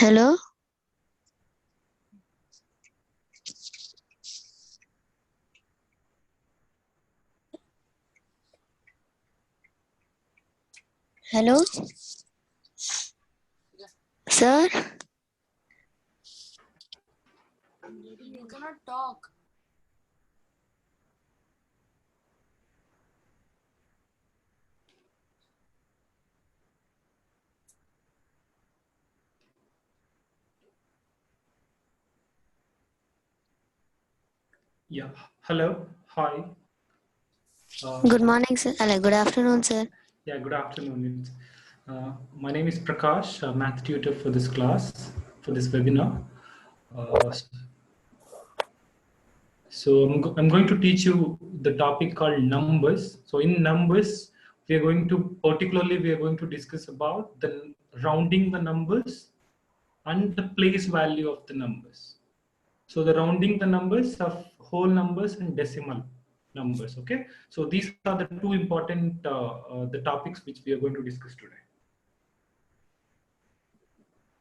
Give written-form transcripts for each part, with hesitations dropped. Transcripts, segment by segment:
Hello? Hello? Sir? You cannot talk. Yeah. Hello. Hi. Good morning, sir. Good afternoon, sir. Yeah. Good afternoon. My name is Prakash, a math tutor for this class, for this webinar. I'm going to teach you the topic called numbers. So in numbers, we are going to discuss about the rounding the numbers and the place value of the numbers. So the rounding the numbers of whole numbers and decimal numbers. Okay. So these are the two important the topics which we are going to discuss today.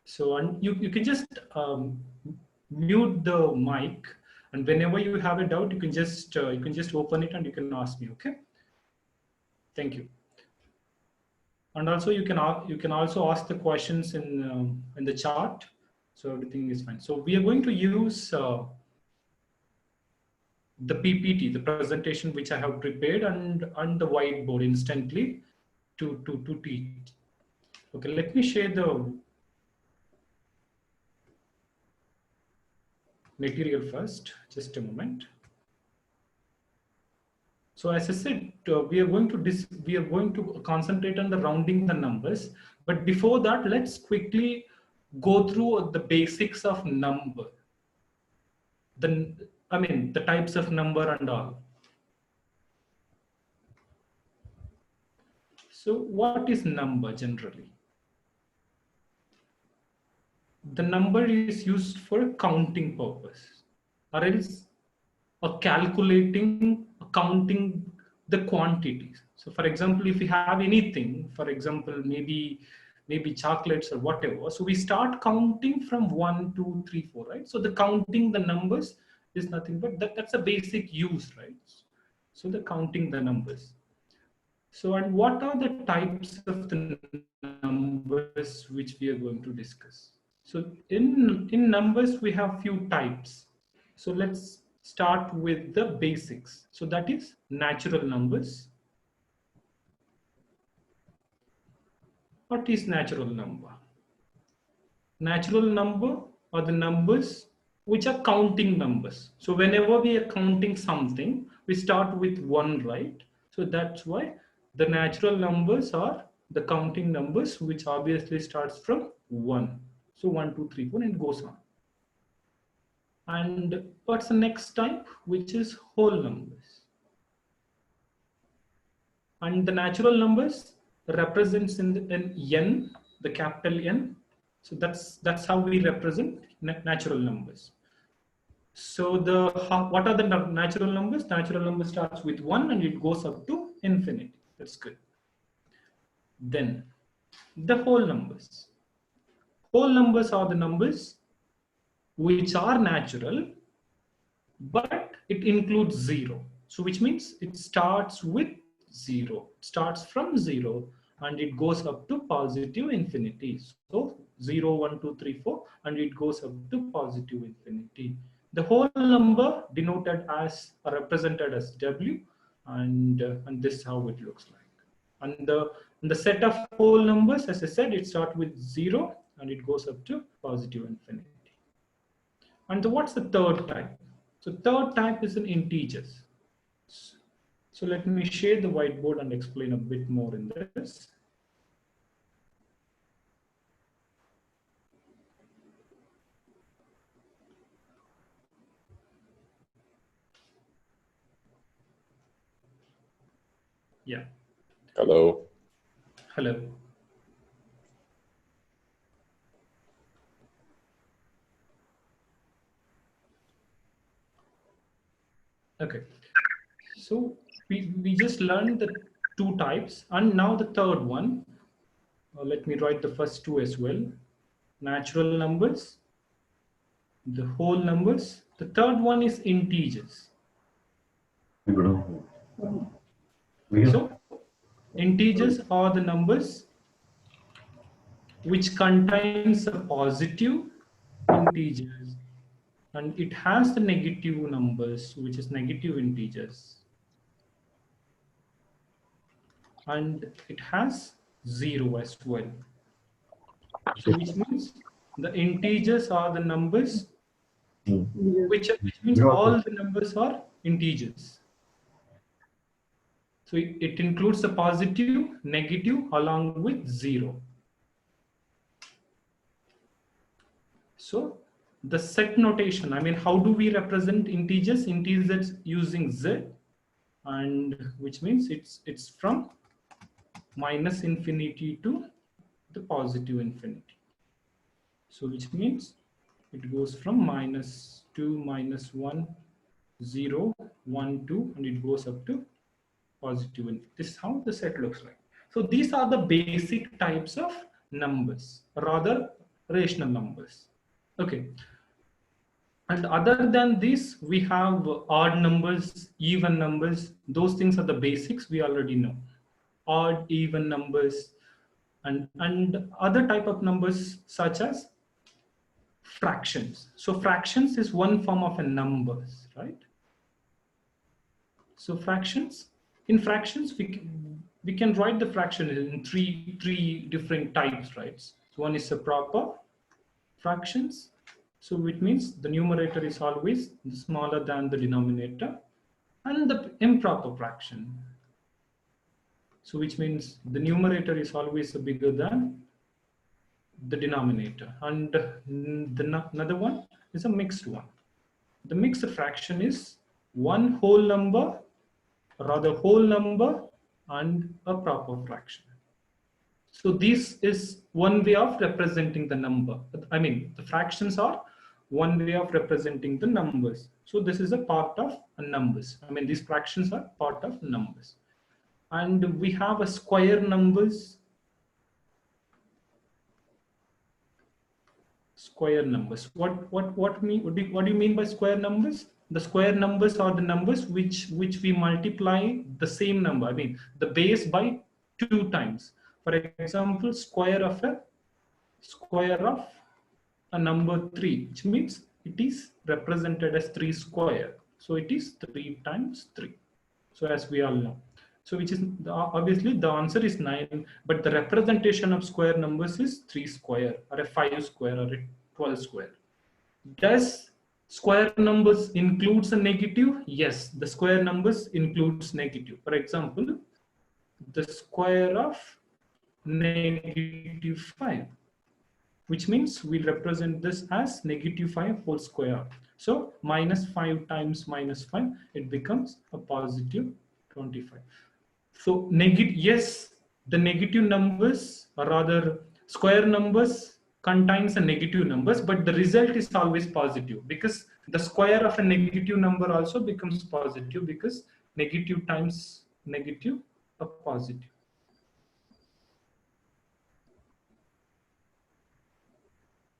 So and you can just mute the mic, and whenever you have a doubt, you can just open it and you can ask me. Okay. Thank you. And also you can also ask the questions in the chat. So everything is fine. So we are going to use the PPT, the presentation which I have prepared, and the whiteboard instantly to teach. Okay, let me share the material first. Just a moment. So as I said, we are going to concentrate on the rounding the numbers. But before that, let's quickly go through the basics of number. The types of number and all. So what is number generally? The number is used for a counting purpose, or else counting the quantities. So for example, if we have anything, for example, maybe chocolates or whatever, so we start counting from 1 2 3 4, right? So the counting the numbers is nothing but that's a basic use, right? So the counting the numbers. So, and what are the types of the numbers which we are going to discuss? So in numbers, we have few types. So let's start with the basics. So that is natural numbers. What is natural number? Natural number are the numbers which are counting numbers. So whenever we are counting something, we start with 1, right? So that's why the natural numbers are the counting numbers, which obviously starts from 1. So 1 2 3 4 and it goes on. And what's the next type, which is whole numbers? And the natural numbers represents in n, the capital N. So that's how we represent natural numbers. So what are the natural numbers? Natural number starts with 1 and it goes up to infinity. That's good. Then the whole numbers. Whole numbers are the numbers which are natural, but it includes 0. So which means it starts with 0. It starts from 0 and it goes up to positive infinity. So 0 1 2 3 4 and it goes up to positive infinity. The whole number denoted as or represented as W, and this is how it looks like. And the set of whole numbers, as I said, it starts with 0 and it goes up to positive infinity. And what's the third type? So third type is in integers. So let me share the whiteboard and explain a bit more in this. Yeah. Hello. Hello. Okay. So we just learned the two types, and now the third one. Let me write the first two as well. natural numbers, the whole numbers. The third one is integers. So integers are the numbers which contains a positive integers, and it has the negative numbers, which is negative integers, and it has 0 as well. So which means the integers are the numbers which means all the numbers are integers. So it includes the positive, negative along with 0. So the set notation, I mean, how do we represent integers? Integers using z, and which means it's from minus infinity to the positive infinity. So which means it goes from -2, -1, 0, 1, 2, and it goes up to positive infinity. This is how the set looks like. So these are the basic types of numbers, rather rational numbers. Okay. And other than this, we have odd numbers, even numbers. Those things are the basics we already know. Odd, even numbers, and other type of numbers such as fractions. So fractions is one form of a numbers, right? So fractions, in fractions, we can write the fraction in three different types, right? So one is a proper fractions. So which means the numerator is always smaller than the denominator, and the improper fraction. So which means the numerator is always bigger than the denominator, and another one is a mixed one. The mixed fraction is one whole number, rather whole number, and a proper fraction. So this is one way of representing the number. I mean, the fractions are one way of representing the numbers. So this is a part of numbers. I mean, these fractions are part of numbers. And we have a square numbers. Square numbers. What do you mean by square numbers? The square numbers are the numbers which we multiply the same number. I mean, the base by 2 times. For example, square of a number 3, which means it is represented as 3 square. So it is 3 times 3. So as we all know. So which is obviously the answer is 9, but the representation of square numbers is 3 square or a 5 square or a 12 square. Does square numbers includes a negative? Yes, the square numbers includes negative. For example, the square of -5, which means we'll represent this as -5 whole square. So -5 times -5, it becomes a positive 25. So yes, the negative numbers, or rather square numbers, contains a negative numbers, but the result is always positive, because the square of a negative number also becomes positive, because negative times negative a positive.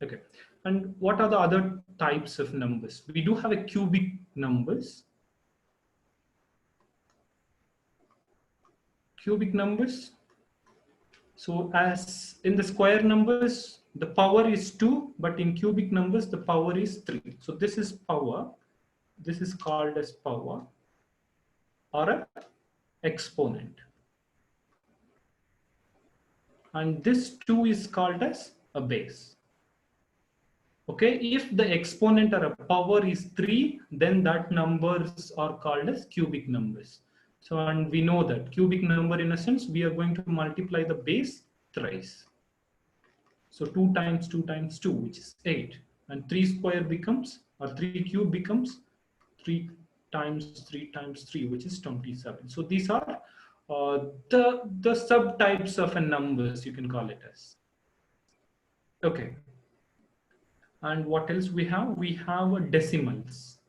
Okay, and what are the other types of numbers? We do have a cubic numbers. Cubic numbers. So as in the square numbers, the power is 2, but in cubic numbers, the power is 3. So this is power. This is called as power, or an exponent. And this 2 is called as a base. Okay, if the exponent or a power is 3, then that numbers are called as cubic numbers. So, and we know that cubic number, in a sense, we are going to multiply the base thrice. So 2 times 2 times 2, which is 8, and 3 square becomes, or 3 cube becomes 3 times 3 times 3, which is 27. So these are the subtypes of a numbers, you can call it as. Okay. And what else we have? We have decimals.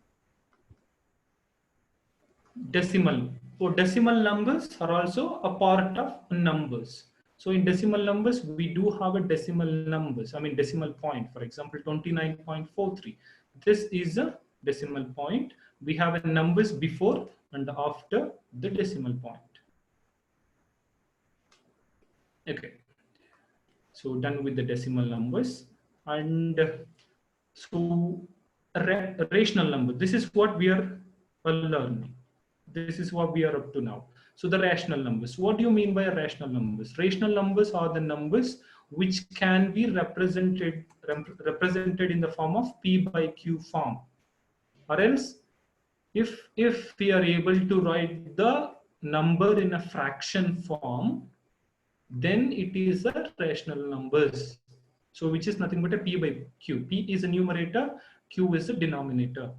Decimal. So decimal numbers are also a part of numbers. So in decimal numbers, we do have a decimal numbers, I mean decimal point. For example, 29.43. This is a decimal point. We have a numbers before and after the decimal point. Okay, so done with the decimal numbers. And so a rational number, this is what we are learning. This is what we are up to now. So the rational numbers, what do you mean by rational numbers? Rational numbers are the numbers which can be represented in the form of p by q form, or else if we are able to write the number in a fraction form, then it is a rational numbers. So which is nothing but a p by q. P is a numerator, q is a denominator.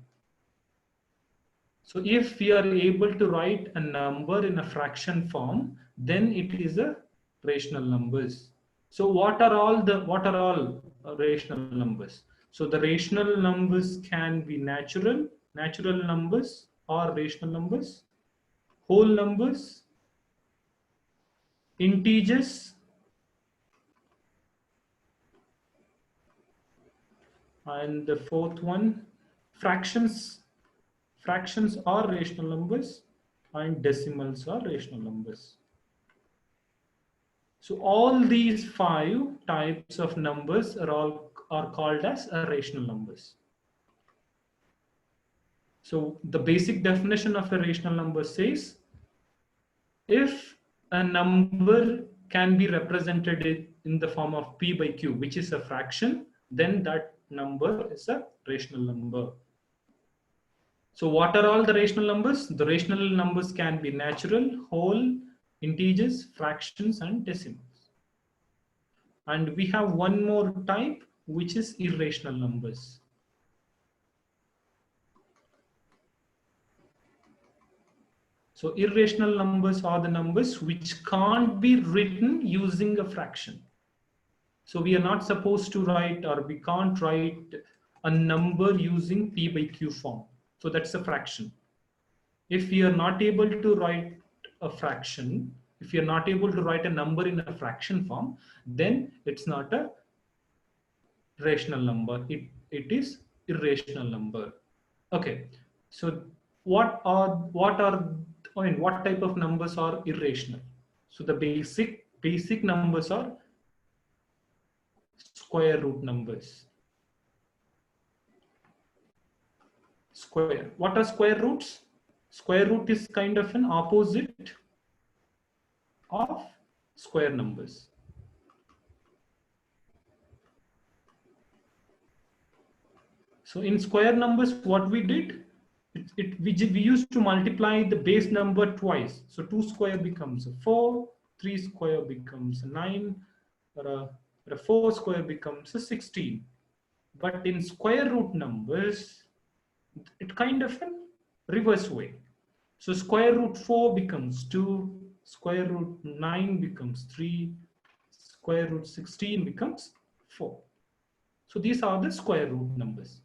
So if we are able to write a number in a fraction form, then it is a rational numbers. So what are all rational numbers? So the rational numbers can be natural numbers or rational numbers, whole numbers, integers, and the fourth one, fractions. Fractions are rational numbers and decimals are rational numbers. So all these 5 types of numbers are called as rational numbers. So the basic definition of a rational number says, if a number can be represented in the form of p by q, which is a fraction, then that number is a rational number. So what are all the rational numbers? The rational numbers can be natural, whole, integers, fractions, and decimals. And we have one more type, which is irrational numbers. So irrational numbers are the numbers which can't be written using a fraction. So we are not supposed to write, or we can't write a number using p by q form. So that's a fraction. If we are not able to write a fraction, if you're not able to write a number in a fraction form, then it's not a rational number. It is irrational number. Okay, so what type of numbers are irrational? So the basic numbers are square root numbers. Square. What are square roots? Square root is kind of an opposite of square numbers. So in square numbers, what we did, we used to multiply the base number twice. So 2 square becomes a 4, 3 square becomes a 9, or a 4 square becomes a 16. But in square root numbers, it kind of a reverse way. So square root 4 becomes 2, square root 9 becomes 3, square root 16 becomes 4. So these are the square root numbers.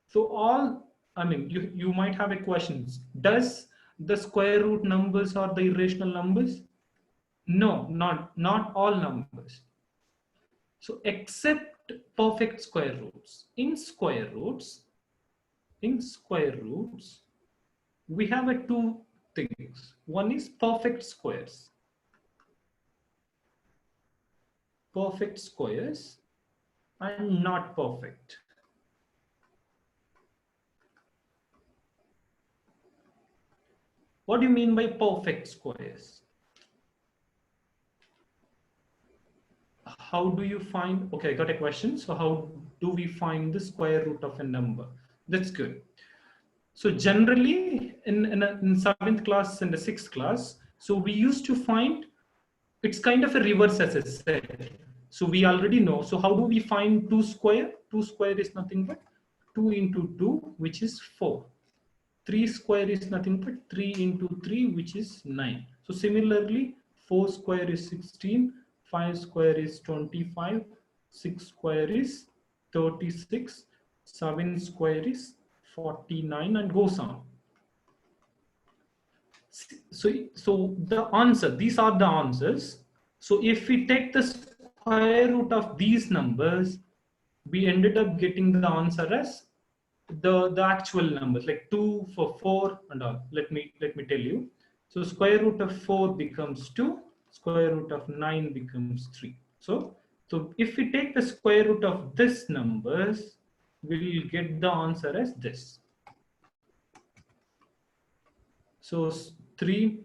So you might have a question. Does the square root numbers are the irrational numbers? No, not all numbers. So except perfect square roots. In square roots, we have two things. One is perfect squares. Perfect squares and not perfect. What do you mean by perfect squares? How do you find, okay, I got a question. So how do we find the square root of a number? That's good. So generally in 7th class and the 6th class, so we used to find, it's kind of a reverse as I said. So we already know. So how do we find 2 square? 2 square is nothing but 2 into 2, which is 4. 3 square is nothing but 3 into 3, which is 9. So similarly, 4 square is 16, 5 square is 25, 6 square is 36, 7 square is 49, and goes on. So the answer, these are the answers. So if we take the square root of these numbers, we ended up getting the answer as the actual numbers, like 2 for 4 and all. Let me tell you. So square root of 4 becomes 2, square root of 9 becomes 3. So if we take the square root of this numbers, we'll get the answer as this. So 3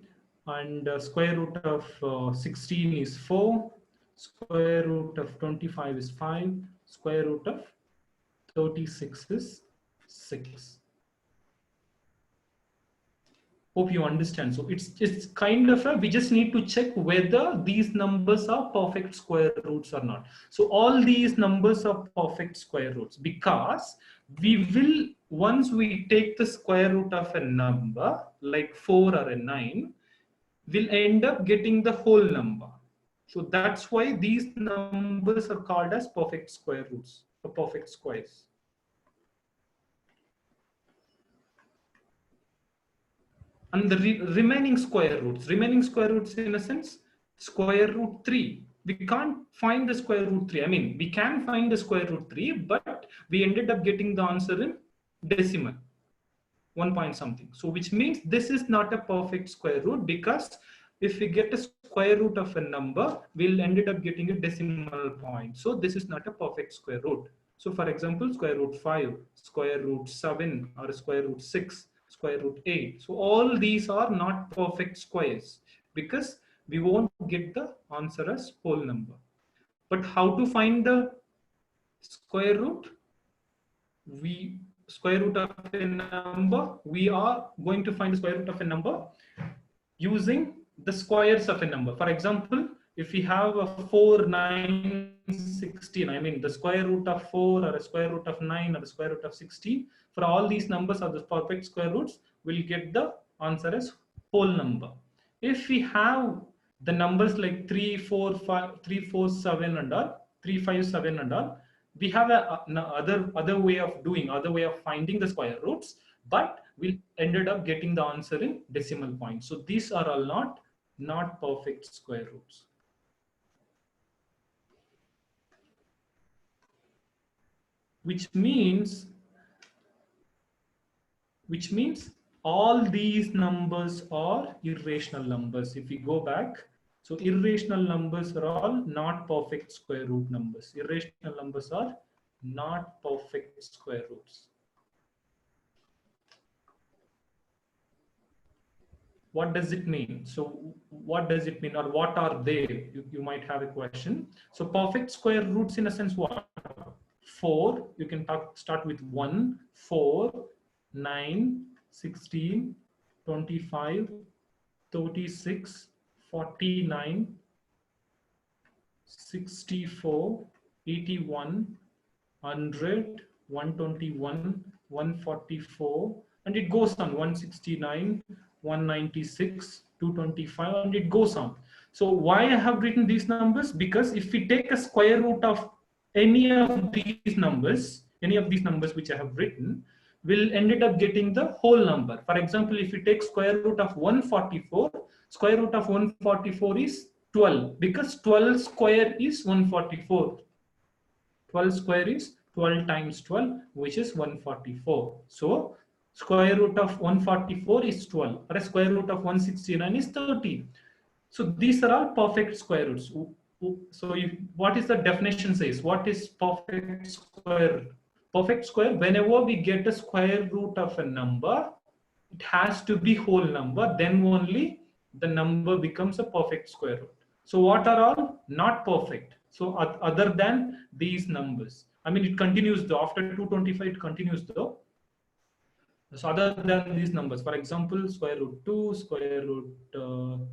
and square root of 16 is 4, square root of 25 is 5, square root of 36 is 6. Hope you understand. So it's kind of we just need to check whether these numbers are perfect square roots or not. So all these numbers are perfect square roots because we will, once we take the square root of a number like 4 or a 9, we'll end up getting the whole number. So that's why these numbers are called as perfect square roots or perfect squares. And the remaining square roots in a sense, square root 3. We can't find the square root 3. I mean, we can find the square root 3, but we ended up getting the answer in decimal, 1 point something. So which means this is not a perfect square root, because if we get a square root of a number, we'll ended up getting a decimal point. So this is not a perfect square root. So for example, square root 5, square root 7, or square root 6, square root 8. So all these are not perfect squares because we won't get the answer as whole number. But how to find the square root? We square root of a number, we are going to find the square root of a number using the squares of a number. For example, if we have a 4, 9, 16, I mean the square root of 4 or a square root of 9 or a square root of 16, for all these numbers are the perfect square roots, we'll get the answer as whole number. If we have the numbers like 3, 4, 5, 3, 4, 7 and all, 3, 5, 7 and all, we have other way of finding the square roots, but we ended up getting the answer in decimal points. So these are all not perfect square roots. Which means all these numbers are irrational numbers. If we go back, so irrational numbers are all not perfect square root numbers. Irrational numbers are not perfect square roots. What does it mean? So what does it mean, or what are they? You might have a question. So perfect square roots in a sense, what? 4, you can start with 1, 4, 9, 16, 25, 36, 49, 64, 81, 100, 121, 144, and it goes on, 169, 196, 225, and it goes on. So why I have written these numbers? Because if we take a square root of any of these numbers which I have written, will ended up getting the whole number. For example, if we take square root of 144, square root of 144 is 12, because 12 square is 144. 12 square is 12 times 12, which is 144. So square root of 144 is 12, or a square root of 169 is 30. So these are all perfect square roots. So what is the definition says? What is perfect square? Perfect square, whenever we get a square root of a number, it has to be whole number, then only the number becomes a perfect square root. So what are all not perfect? So other than these numbers, I mean, it continues though, after 225 it continues though. So other than these numbers, for example, square root 2, square root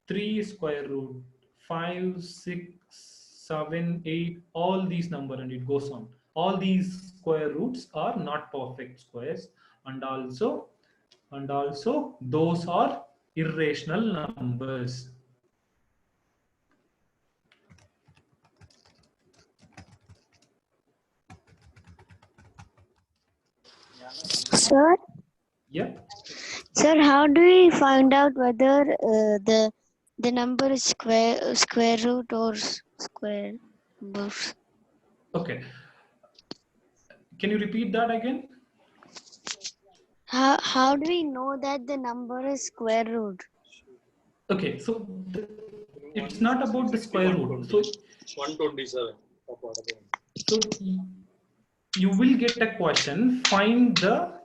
3, square root 5, 6, 7, 8, all these numbers, and it goes on. All these square roots are not perfect squares, and also those are irrational numbers. Sir, Yeah. sir, how do we find out whether the The number is square root or square numbers. Okay. Can you repeat that again? How do we know that the number is square root? Okay, so it's not about the square root. So 127. so you will get a question. Find the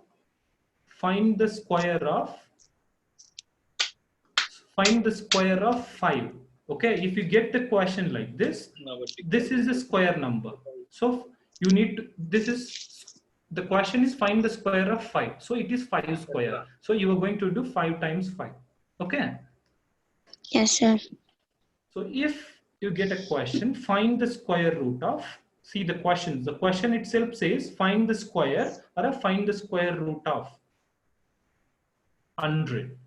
square of 5. Okay, if you get the question like this, this is a square number. So you need to, this is the question is find the square of 5. So it is 5 square. So you are going to do 5 times 5. Okay. Yes, sir. So if you get a question, find the square root of, see the question. The question itself says find the square or find the square root of 100.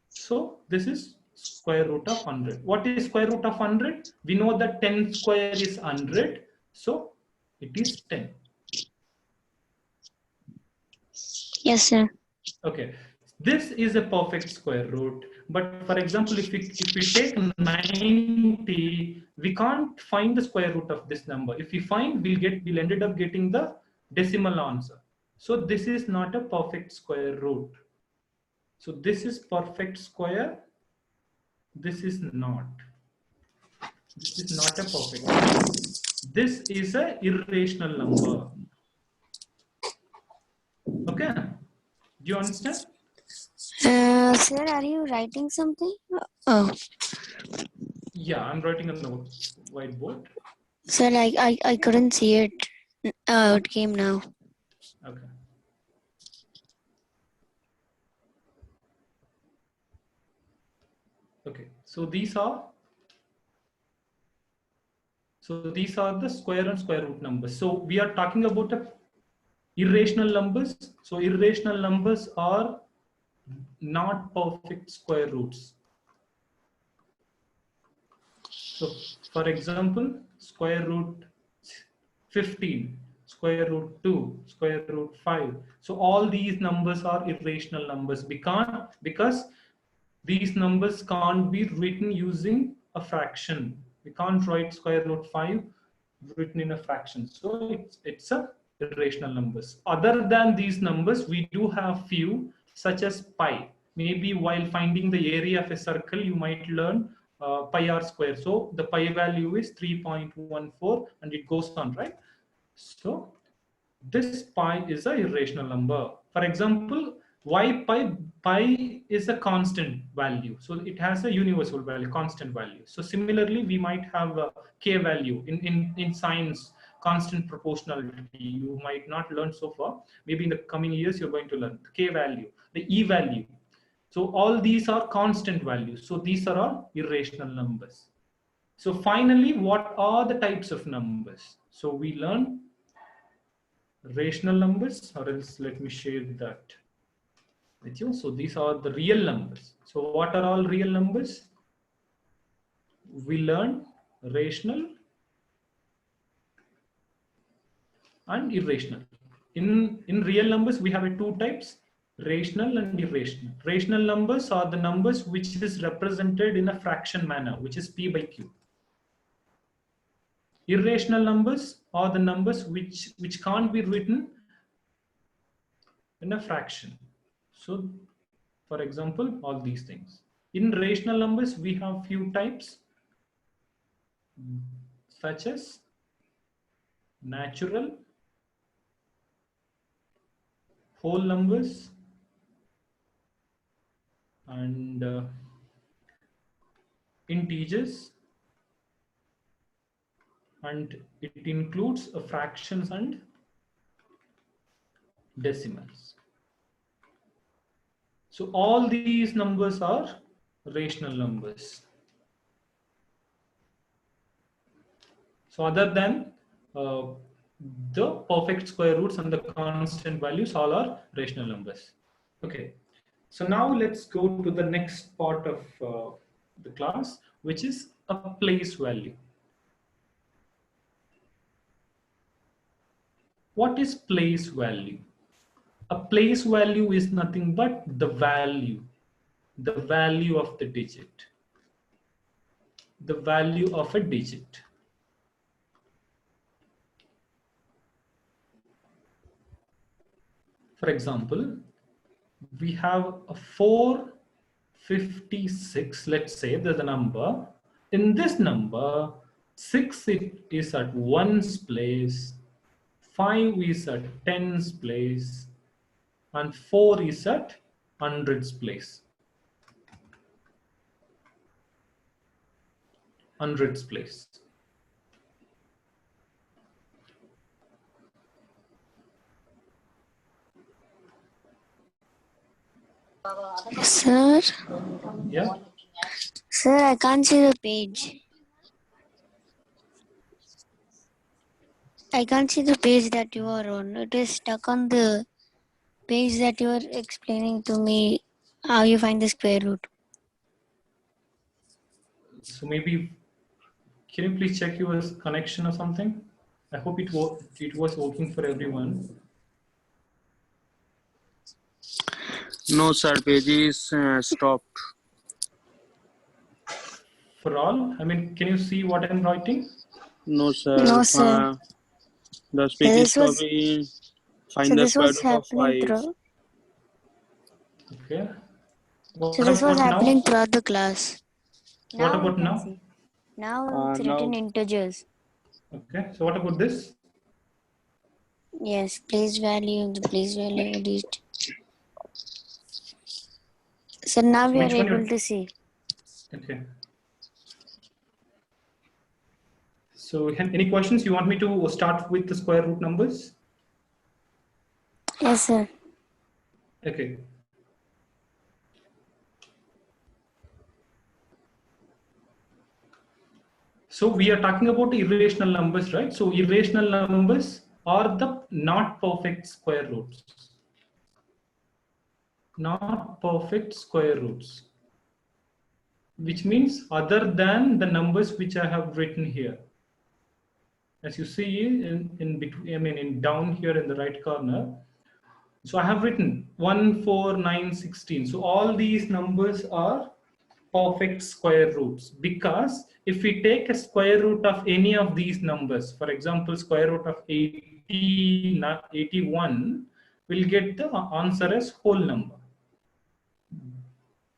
So this is square root of 100. What is square root of 100? We know that 10 square is 100. So it is 10. Yes, sir. Okay. This is a perfect square root. But for example, if we take 90, we can't find the square root of this number. If we find, we'll ended up getting the decimal answer. So this is not a perfect square root. So this is perfect square. This is not. This is not a perfect square. This is a irrational number. Okay. Do you understand? Sir, are you writing something? Oh, Yeah, I'm writing on the whiteboard. sir, I couldn't see it. Oh, it came now. Okay. Okay. So these are the square and square root numbers. So we are talking about irrational numbers. So irrational numbers are not perfect square roots. So for example, square root 15, square root 2, square root 5. So all these numbers are irrational numbers because these numbers can't be written using a fraction. We can't write square root 5 written in a fraction. So it's a irrational numbers. Other than these numbers, we do have few such as pi. Maybe while finding the area of a circle, you might learn pi r square. So the pi value is 3.14 and it goes on, right? So this pi is a irrational number. For example, why pi is a constant value. So it has a universal value, constant value. So similarly, we might have a k value in science, constant proportionality. You might not learn so far. Maybe in the coming years, you're going to learn the k value, the e value. So all these are constant values. So these are all irrational numbers. So finally, what are the types of numbers? So we learn rational numbers, or else let me share that with you. So these are the real numbers. So what are all real numbers? We learn rational and irrational. In real numbers, we have two types, rational and irrational. Rational numbers are the numbers which is represented in a fraction manner, which is p by q. Irrational numbers are the numbers which can't be written in a fraction. So for example, all these things. In rational numbers, we have few types such as natural, whole numbers, and integers, and it includes fractions and decimals. So all these numbers are rational numbers. So other than the perfect square roots and the constant values, all are rational numbers. Okay. So now let's go to the next part of the class, which is a place value. What is place value? A place value is nothing but the value of the digit. the value of a digit. For example, we have a 456, let's say there's a number. In this number, 6 is at ones place, 5 is at tens place, and 4 is at hundreds place. Hundreds place. Sir, Yeah. sir, I can't see the page. I can't see the page that you are on. It is stuck on the page that you are explaining to me how you find the square root. So maybe, can you please check your connection or something? I hope it was working for everyone. No, sir, page is stopped. For all, I mean, can you see what I'm writing? No, sir. No, sir. The speech is This was stopping. so Find the this square was root of happening 5. through. Okay. So What this was about happening now? throughout the class. What Now I about can now? see. Now it's Now, written integers. Okay. So what about this? Yes, place value, the place value edit. So now we are Which one able you? to see. Okay. So any questions? You want me to start with the square root numbers? Yes, sir. Okay. So we are talking about irrational numbers, right? So irrational numbers are the not perfect square roots. Not perfect square roots. Which means other than the numbers which I have written here. As you see in between, I mean in down here in the right corner. So I have written 1, 4, 9, 16. So all these numbers are perfect square roots, because if we take a square root of any of these numbers, for example, square root of 81, we'll get the answer as whole number.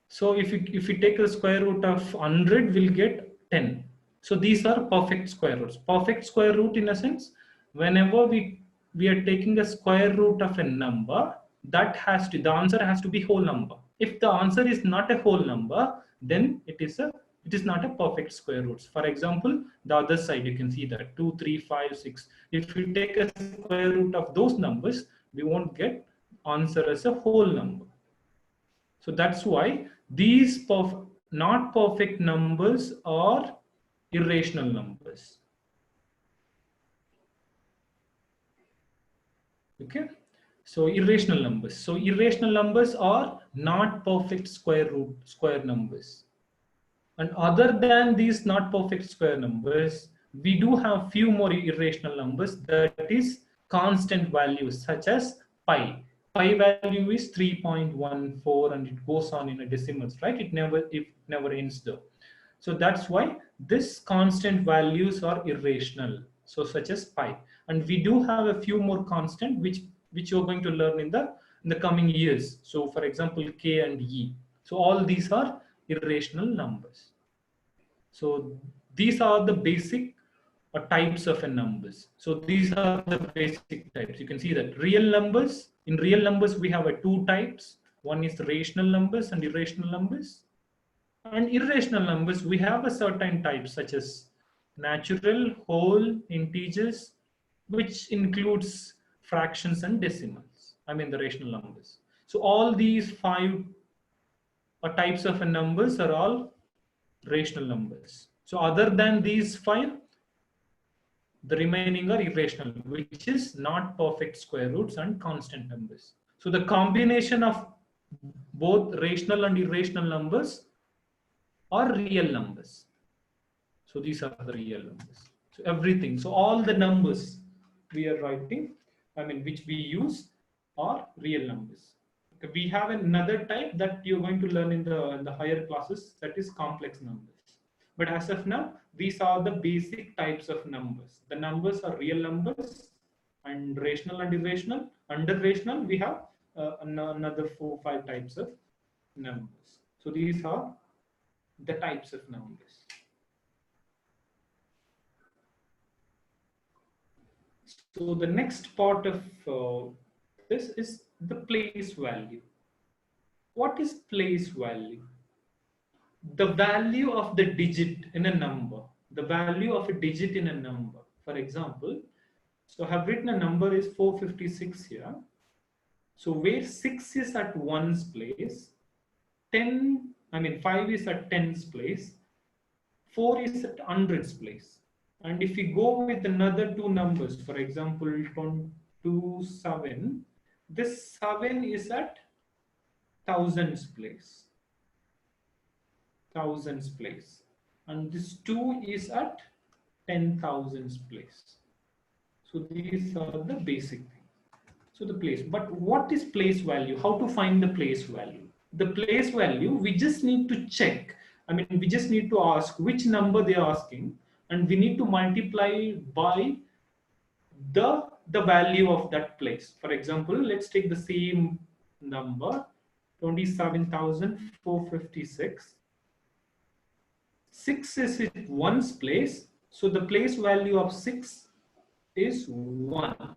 So if we take the square root of 100, we'll get 10. So these are perfect square roots. Perfect square root, in a sense, whenever we are taking a square root of a number, the answer has to be whole number. If the answer is not a whole number, then it is not a perfect square roots. For example, the other side, you can see that 2, 3, 5, 6. If we take a square root of those numbers, we won't get answer as a whole number. So that's why these not perfect numbers are irrational numbers. Okay. So irrational numbers. So irrational numbers are not perfect square numbers. And other than these not perfect square numbers, we do have few more irrational numbers, that is constant values, such as pi. Pi value is 3.14 and it goes on in a decimals, right? It never ends though. So that's why this constant values are irrational. So such as pi. And we do have a few more constant which you're going to learn in the coming years. So for example, k and e. So all these are irrational numbers. So these are the basic types of a numbers. So these are the basic types. You can see that real numbers, in real numbers we have two types. One is rational numbers and irrational numbers. And irrational numbers, we have a certain type such as natural, whole, integers, which includes fractions and decimals. I mean the rational numbers. So all these five types of numbers are all rational numbers. So other than these five, the remaining are irrational, which is not perfect square roots and constant numbers. So the combination of both rational and irrational numbers are real numbers. So these are the real numbers. So everything, so all the numbers we are writing, I mean which we use, are real numbers. Okay, we have another type that you're going to learn in the higher classes, that is complex numbers. But as of now, these are the basic types of numbers. The numbers are real numbers and rational and irrational. Under rational, we have another 4-5 types of numbers. So these are the types of numbers. So the next part of this is the place value. What is place value? The value of the digit in a number. The value of a digit in a number. For example, so I have written a number is 456 here. So where 6 is at 1's place, 5 is at 10's place, 4 is at 100's place. And if we go with another two numbers, for example, 27, this 7 is at 1000's place. 1000's place. And this 2 is at 10,000's place. So these are the basic things. So the place. But what is place value? How to find the place value? The place value, we just need to check. We just need to ask which number they are asking, and we need to multiply by the value of that place. For example, let's take the same number, 27,456. 6 is in 1's place, so the place value of 6 is 1.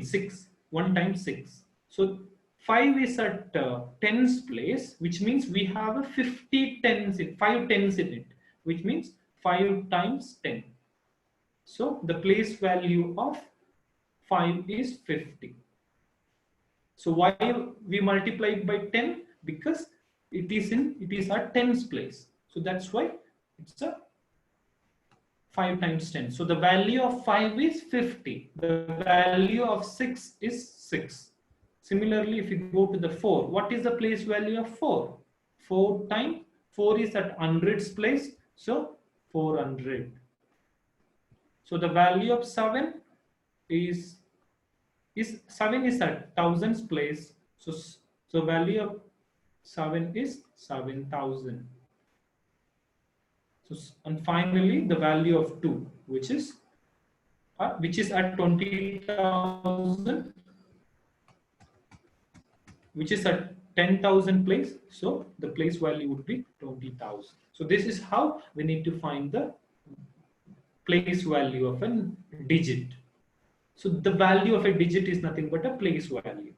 6. 1 times 6. So 5 is at 10's place, which means we have a 50 tens in 5 tens in it, which means 5 times 10. So the place value of 5 is 50. So why we multiply it by 10? Because it is at 10's place. So that's why it's a 5 times 10. So the value of 5 is 50. The value of 6 is 6. Similarly, if you go to the 4, what is the place value of 4? 4 times 4 is at 100's place. So 400. So the value of 7 is 7 is at 1000's place. So value of 7 is 7,000. So, and finally, the value of 2, which is at 20,000, which is at 10,000 place. So the place value would be 20,000. So this is how we need to find the place value of a digit. So the value of a digit is nothing but a place value.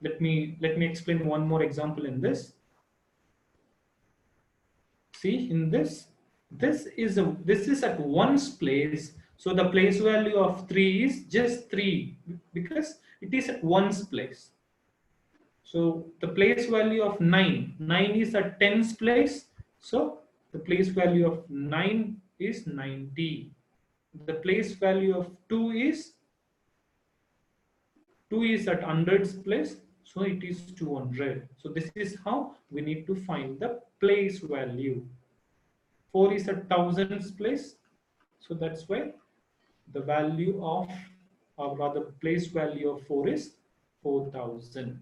Let me explain one more example in this. See, in this is at 1's place, so the place value of 3 is just 3 because it is at 1's place. So the place value of 9 is at 10's place, so the place value of 9 is 90. The place value of 2 is at 100's place, so it is 200. So this is how we need to find the place value. 4 is at 1000's place, so that's why the value of, or rather place value of 4 is 4000.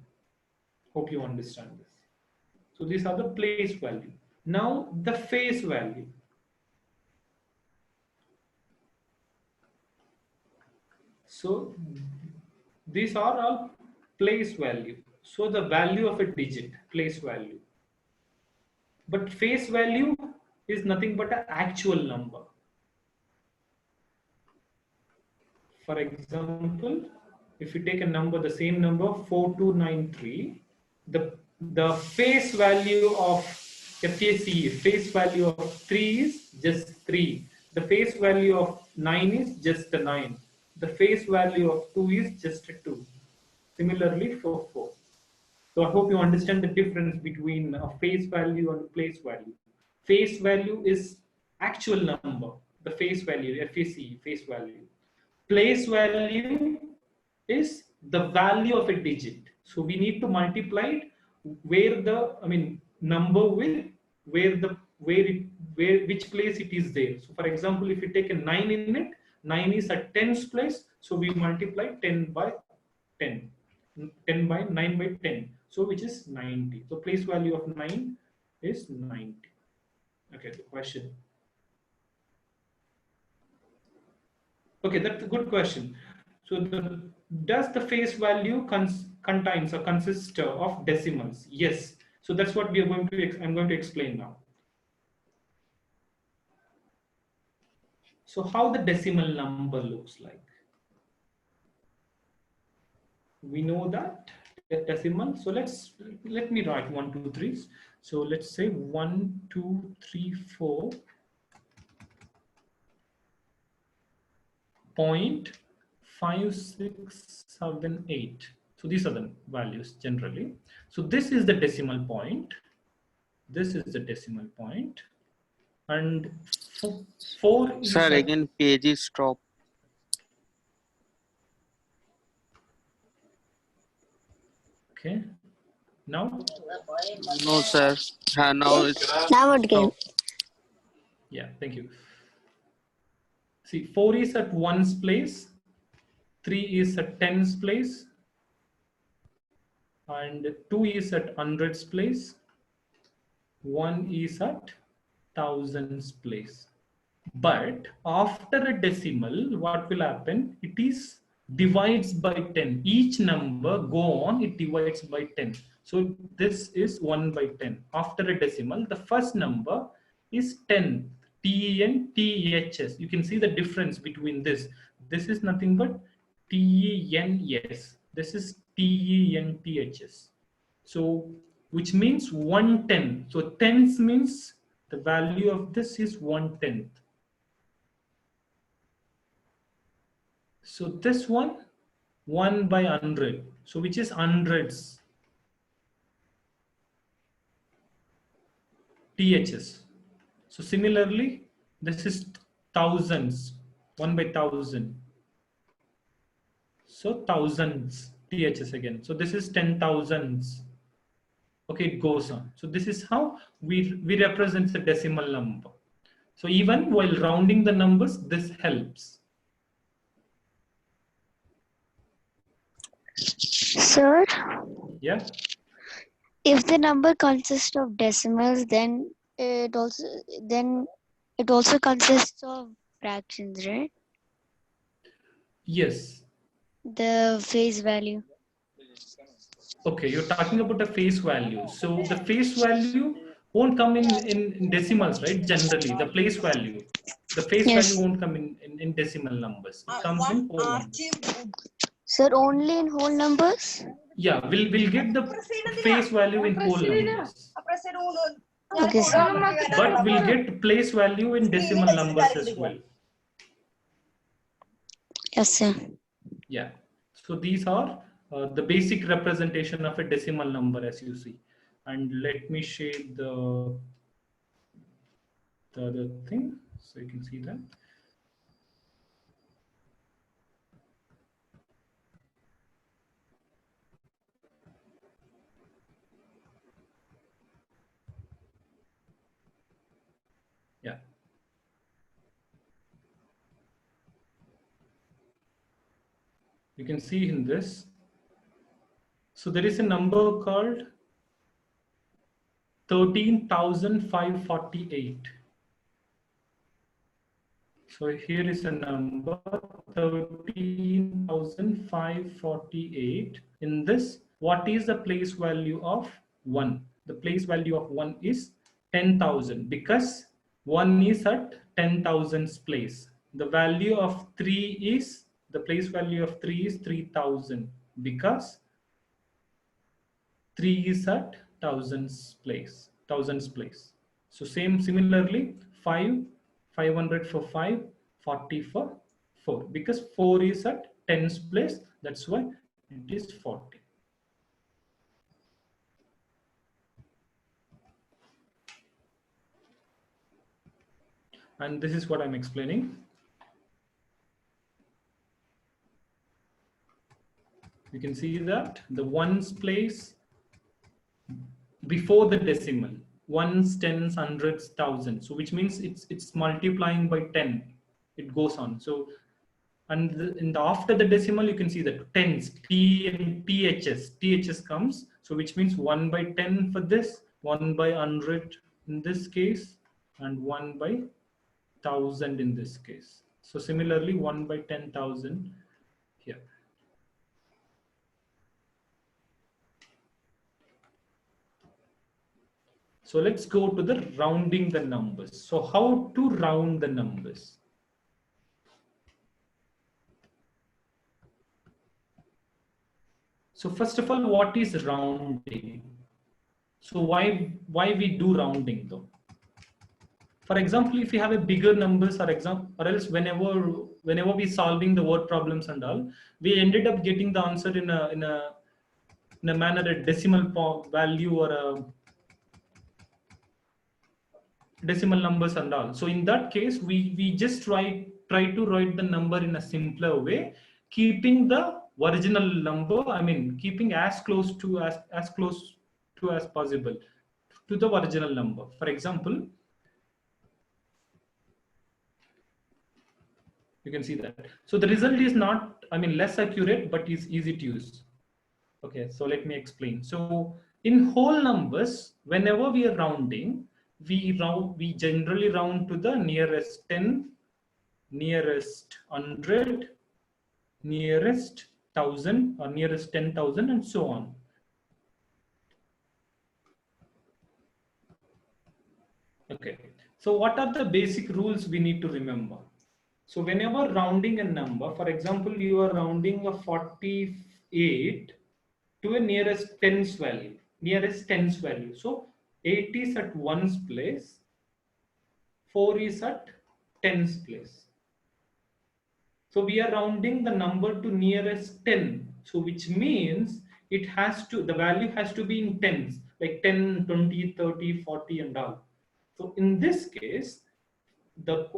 Hope you understand this. So these are the place value. Now the face value. So these are all place value. So the value of a digit, place value. But face value is nothing but an actual number. For example, if you take a number, the same number 4293, the face value of FACE, face value of 3 is just 3. The face value of 9 is just a 9. The face value of 2 is just a 2. Similarly for 4. So I hope you understand the difference between a face value and a place value. Face value is actual number, the face value, FACE, face value. Place value is the value of a digit. So we need to multiply it where the, number with which place it is there. So for example, if you take a 9 in it, 9 is at 10's place. So we multiply 10 by 10. 10 by 9 by 10, so which is 90. So place value of 9 is 90. Okay, the question. Okay, that's a good question. So does the face value contains or consists of decimals? Yes. So that's what we are going to, I'm going to explain now. So how the decimal number looks like. We know that decimal. So let me write 1, 2, 3. So let's say 1, 2, 3, 4. 0.5678. So these are the values generally. So this is the decimal point. This is the decimal point. And 4 is Sir, again page is stop. okay. Now? No, sir. Now it's Now what game? stop. Yeah, thank you. See, 4 is at 1's place. 3 is at 10's place. And 2 is at 100's place. 1 is at 1000's place. But after a decimal, what will happen? It is divides by 10. Each number go on, it divides by 10. So this is 1 by 10. After a decimal, the first number is 10. TENTHS. You can see the difference between this. This is nothing but TENS. This is TENTHS. So which means 1/10. So tens means the value of this is 1/10. So this one, 1 by 100. So which is hundreds. THS. So similarly, this is thousands. 1 by 1000. So thousands. THS again. So this is 10,000s. Okay, it goes on. So this is how we represent the decimal number. So even while rounding the numbers, this helps. Sir, Yeah. if the number consists of decimals, then it also consists of fractions, right? Yes. The face value. Okay, you're talking about the face value. So the face value won't come in decimals, right? Generally, the place value. The face Yes. value won't come in decimal numbers. It comes in whole numbers. Sir, only in whole numbers? Yeah, we'll get the face value in whole numbers. Okay, sir. But we'll get place value in decimal numbers as well. Yes, sir. Yeah. So these are the basic representation of a decimal number, as you see. And let me shade the other thing so you can see that. Yeah. You can see in this. So there is a number called 13,548. So here is a number 13,548. In this, what is the place value of 1? The place value of 1 is 10,000 because 1 is at 10,000's place. The value of 3 is, the place value of 3 is 3,000 because 3 is at thousands place. So similarly 500 for 5, 40 for 4 because 4 is at tens place. That's why it is 40. And this is what I'm explaining. You can see that the ones place before the decimal, ones, tens, hundreds, thousands. So which means it's multiplying by 10. It goes on. So and after the decimal, you can see that tens, T and THS comes. So which means 1 by 10 for this, 1 by 100 in this case, and 1 by 1000 in this case. So similarly, 1 by 10,000 here. So let's go to the rounding the numbers. So how to round the numbers? So first of all, what is rounding? So why we do rounding though? For example, if you have a bigger numbers or else whenever we solving the word problems and all, we ended up getting the answer in a manner a decimal value or a decimal numbers and all. So in that case, we just try to write the number in a simpler way, keeping the original number. I mean, keeping as close to as possible to the original number. For example, you can see that. So the result is not, I mean, less accurate, but is easy to use. Okay, so let me explain. So in whole numbers, whenever we are rounding, we generally round to the nearest 10, nearest 100, nearest 1000, or nearest 10,000, and so on. Okay, so what are the basic rules we need to remember? So whenever rounding a number, for example, you are rounding a 48 to a nearest tens value, nearest tens value. So 8 is at ones place, 4 is at tens place. So we are rounding the number to nearest 10. So which means the value has to be in tens, like 10, 20, 30, 40 and all. So in this case, the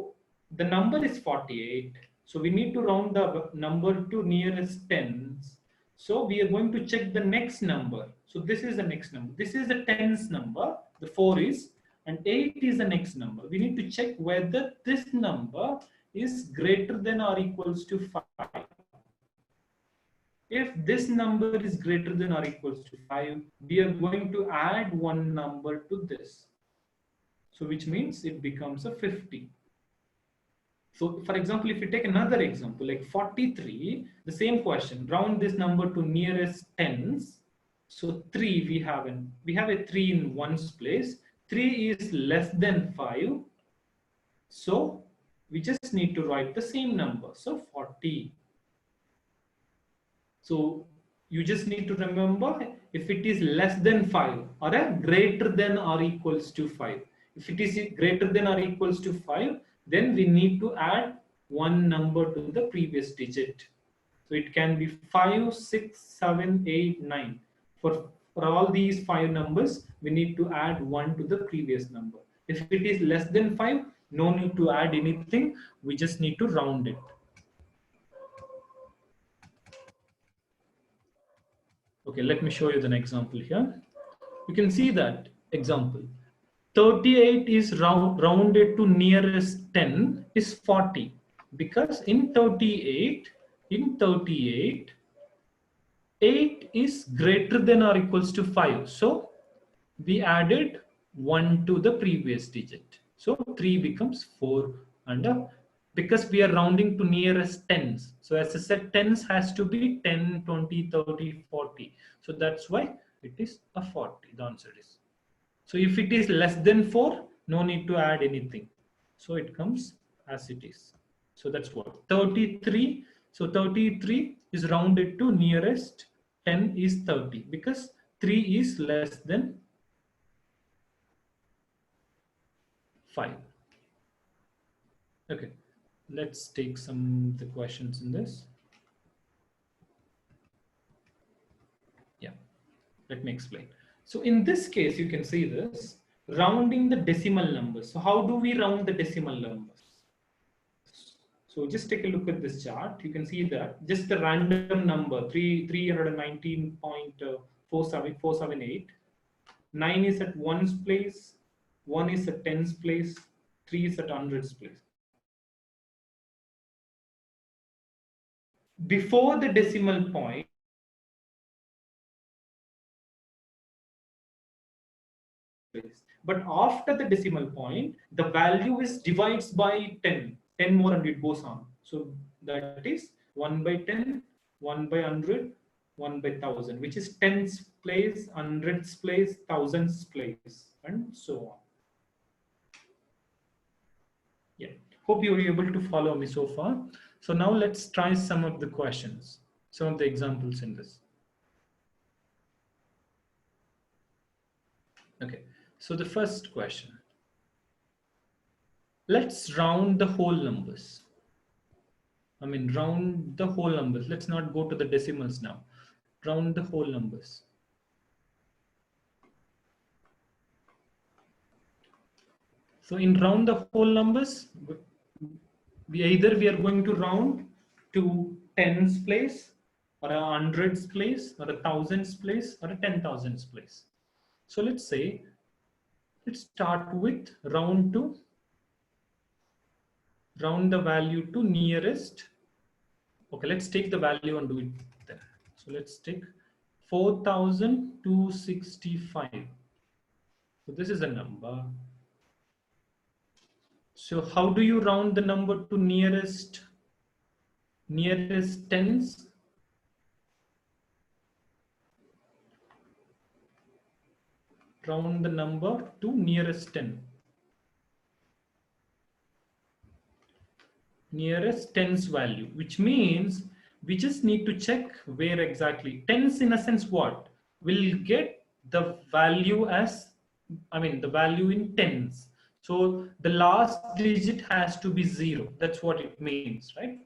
the number is 48. So we need to round the number to nearest tens. So we are going to check the next number. So this is the next number. This is the tens number, the 4 is, and 8 is the next number. We need to check whether this number is greater than or equals to 5. If this number is greater than or equals to 5, we are going to add one number to this. So which means it becomes a 50. So for example, if you take another example like 43, the same question, round this number to nearest tens. So 3 we have a 3 in ones place. 3 is less than 5. So we just need to write the same number. So 40. So you just need to remember if it is less than 5 or a greater than or equals to 5. If it is greater than or equals to 5, then we need to add one number to the previous digit. So it can be 5, 6, 7, 8, 9. For all these 5 numbers, we need to add 1 to the previous number. If it is less than 5, no need to add anything. We just need to round it. Okay, let me show you an example here. You can see that example. 38 is rounded to nearest 10 is 40, because in 38, 8 is greater than or equals to 5. So we added 1 to the previous digit. So 3 becomes 4, and because we are rounding to nearest tens. So as I said, tens has to be 10, 20, 30, 40. So that's why it is a 40. The answer is. So if it is less than 4, no need to add anything. So it comes as it is. So that's what 33. So 33 is rounded to nearest 10 is 30, because 3 is less than 5. Okay, let's take some of the questions in this. Yeah, let me explain. So in this case, you can see this rounding the decimal numbers. So how do we round the decimal numbers? So just take a look at this chart. You can see that just the random number 319.47478. 9 is at ones place, 1 is at tens place, 3 is at hundreds place. Before the decimal point, but after the decimal point, the value is divides by 10. 10 more and it goes on. So that is 1 by 10, 1 by 100, 1 by 1000, which is tens place, hundreds place, thousands place, and so on. Yeah, hope you were able to follow me so far. So now let's try some of the questions, some of the examples in this. Okay, so the first question. Let's round the whole numbers. Round the whole numbers. Let's not go to the decimals now. Round the whole numbers. So in round the whole numbers, we are going to round to tens place, or a hundreds place, or a thousands place, or a 10,000s place. So let's start with round the value to nearest. Okay, let's take the value and do it then. So let's take 4,265. So this is a number. So how do you round the number to nearest tens? Round the number to nearest 10. Nearest tens value, which means we just need to check where exactly. Tens in a sense what? We'll get the value as, the value in tens. So the last digit has to be 0. That's what it means, right?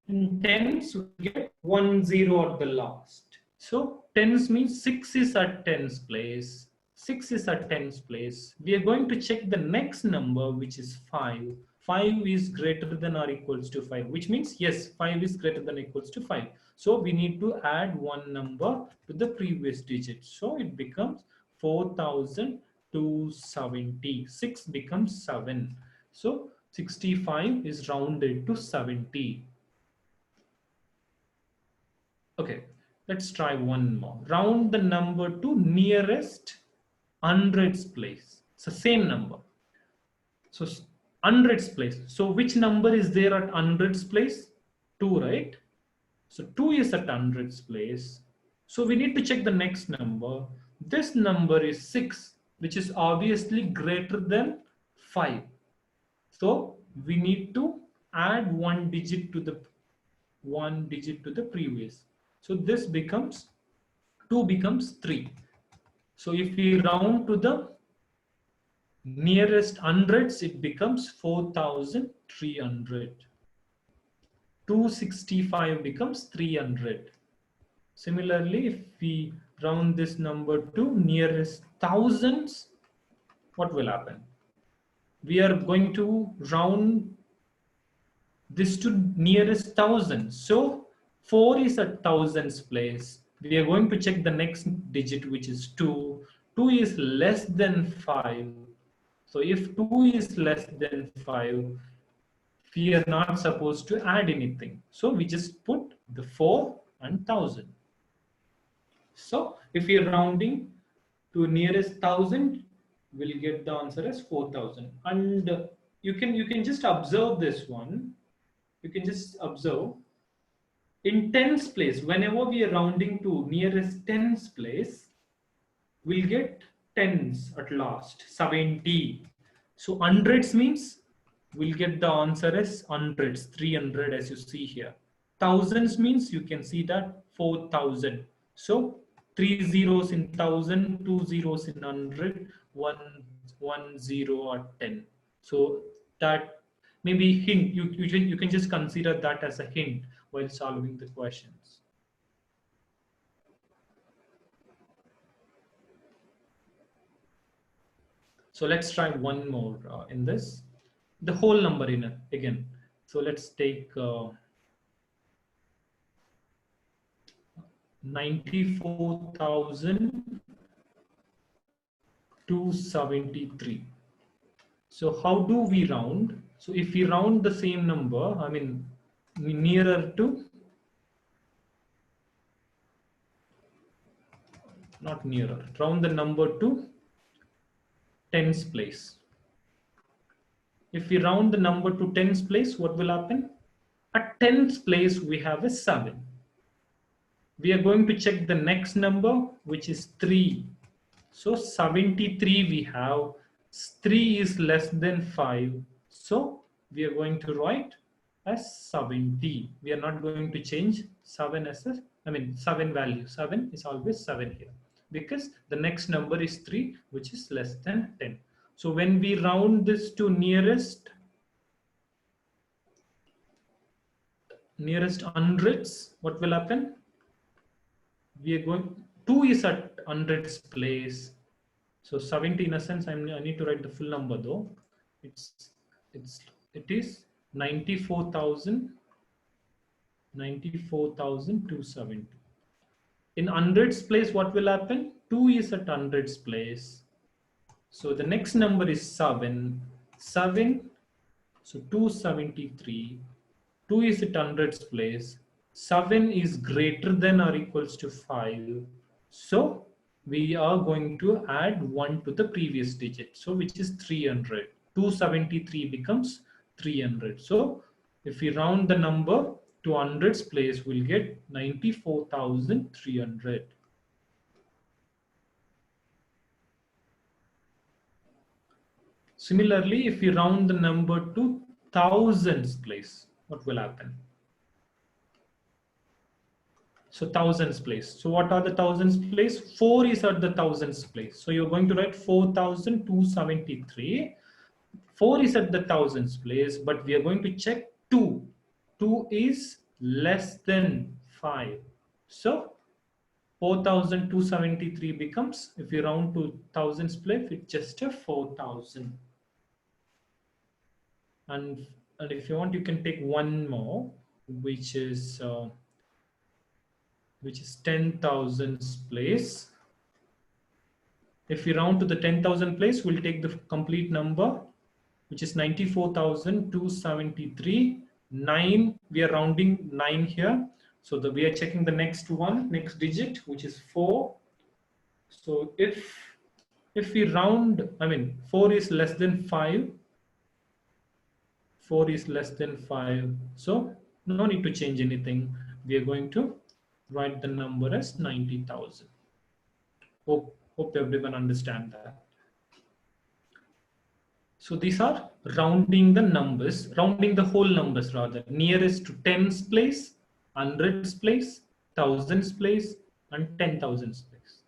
In tens, we get 1 0 at the last. So tens means 6 is at tens place. 6 is at tens place. We are going to check the next number, which is 5. 5 is greater than or equals to 5, which means yes, 5 is greater than or equals to 5. So we need to add one number to the previous digit. So it becomes 4,270. 6 becomes 7. So 65 is rounded to 70. Okay, let's try one more. Round the number to nearest hundreds place. It's the same number. So hundreds place. So which number is there at hundreds place? 2, right? So 2 is at hundreds place. So we need to check the next number. This number is 6, which is obviously greater than 5. So we need to add one digit to the previous. So this becomes 2 becomes 3. So if we round to the nearest hundreds, it becomes 4,300. 265 becomes 300. Similarly, if we round this number to nearest thousands, what will happen? We are going to round this to nearest thousand. So 4 is at thousands place. We are going to check the next digit, which is 2. 2 is less than 5. So if 2 is less than 5, we are not supposed to add anything. So we just put the 4 and 1000. So if we are rounding to nearest 1000, we'll get the answer as 4000. And you can just observe this one. You can just observe in tens place, whenever we are rounding to nearest tens place, we'll get tens at last, 70. So hundreds means we'll get the answer as hundreds, 300 as you see here. Thousands means you can see that 4000. So 3 zeros in 1000, 2 zeros in 100, 1 0 at 10. So that maybe hint, you can just consider that as a hint while solving the questions. So let's try one more in this. The whole number in it again. So let's take 94,273. So how do we round? So if we round the same number, nearer to, not nearer, round the number to tens place. If we round the number to tens place, what will happen? At tens place, we have a 7. We are going to check the next number, which is 3. So 73 we have. 3 is less than 5. So we are going to write as 70. We are not going to change 7 as a, 7 value. 7 is always 7 here. Because the next number is 3, which is less than 10. So when we round this to nearest hundreds, what will happen? We are going, 2 is at hundreds place. So 70 in a sense, I need to write the full number though. It is 94,270. In hundreds place, what will happen? 2 is at hundreds place. So the next number is 7. 7. So 273. 2 is at hundreds place. 7 is greater than or equals to 5. So we are going to add 1 to the previous digit. So which is 300. 273 becomes 300. So if we round the number to hundreds place, we'll get 94,300. Similarly, if we round the number to thousands place, what will happen? So thousands place. So what are the thousands place? 4 is at the thousands place. So you're going to write 4,273. 4 is at the thousands place, but we are going to check 2. 2 is less than 5. So 4,273 becomes, if you round to thousands place, it's just a 4,000. And if you want, you can take one more, which is 10,000 place. If we round to the 10,000 place, we'll take the complete number, which is 94,273. 9, we are rounding 9 here. So we are checking the next digit, which is 4. So if we round, 4 is less than 5. 4 is less than 5. So no need to change anything. We are going to write the number as 90,000. Hope everyone understand that. So these are rounding the numbers, rounding the whole numbers rather, nearest to tens place, hundreds place, thousands place, and 10,000s place.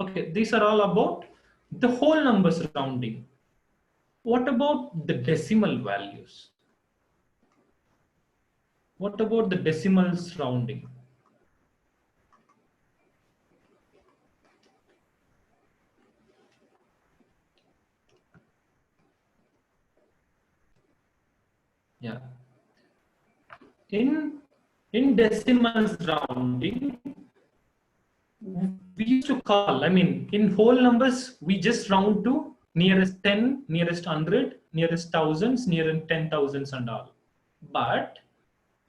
Okay, these are all about the whole numbers rounding. What about the decimal values? What about the decimals rounding? Yeah. In decimals rounding, we used to call, in whole numbers, we just round to nearest 10, nearest 100, nearest thousands, nearest 10,000s and all. But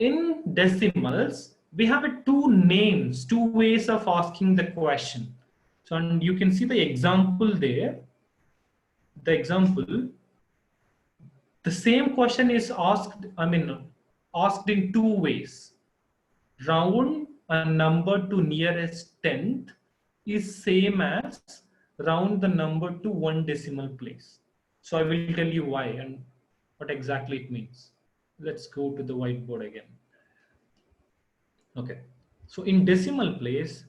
in decimals, we have two names, two ways of asking the question. So, and you can see the example there. The example, the same question is asked, asked in two ways. Round a number to nearest tenth is same as round the number to one decimal place. So I will tell you why and what exactly it means. Let's go to the whiteboard again. Okay, so in decimal place,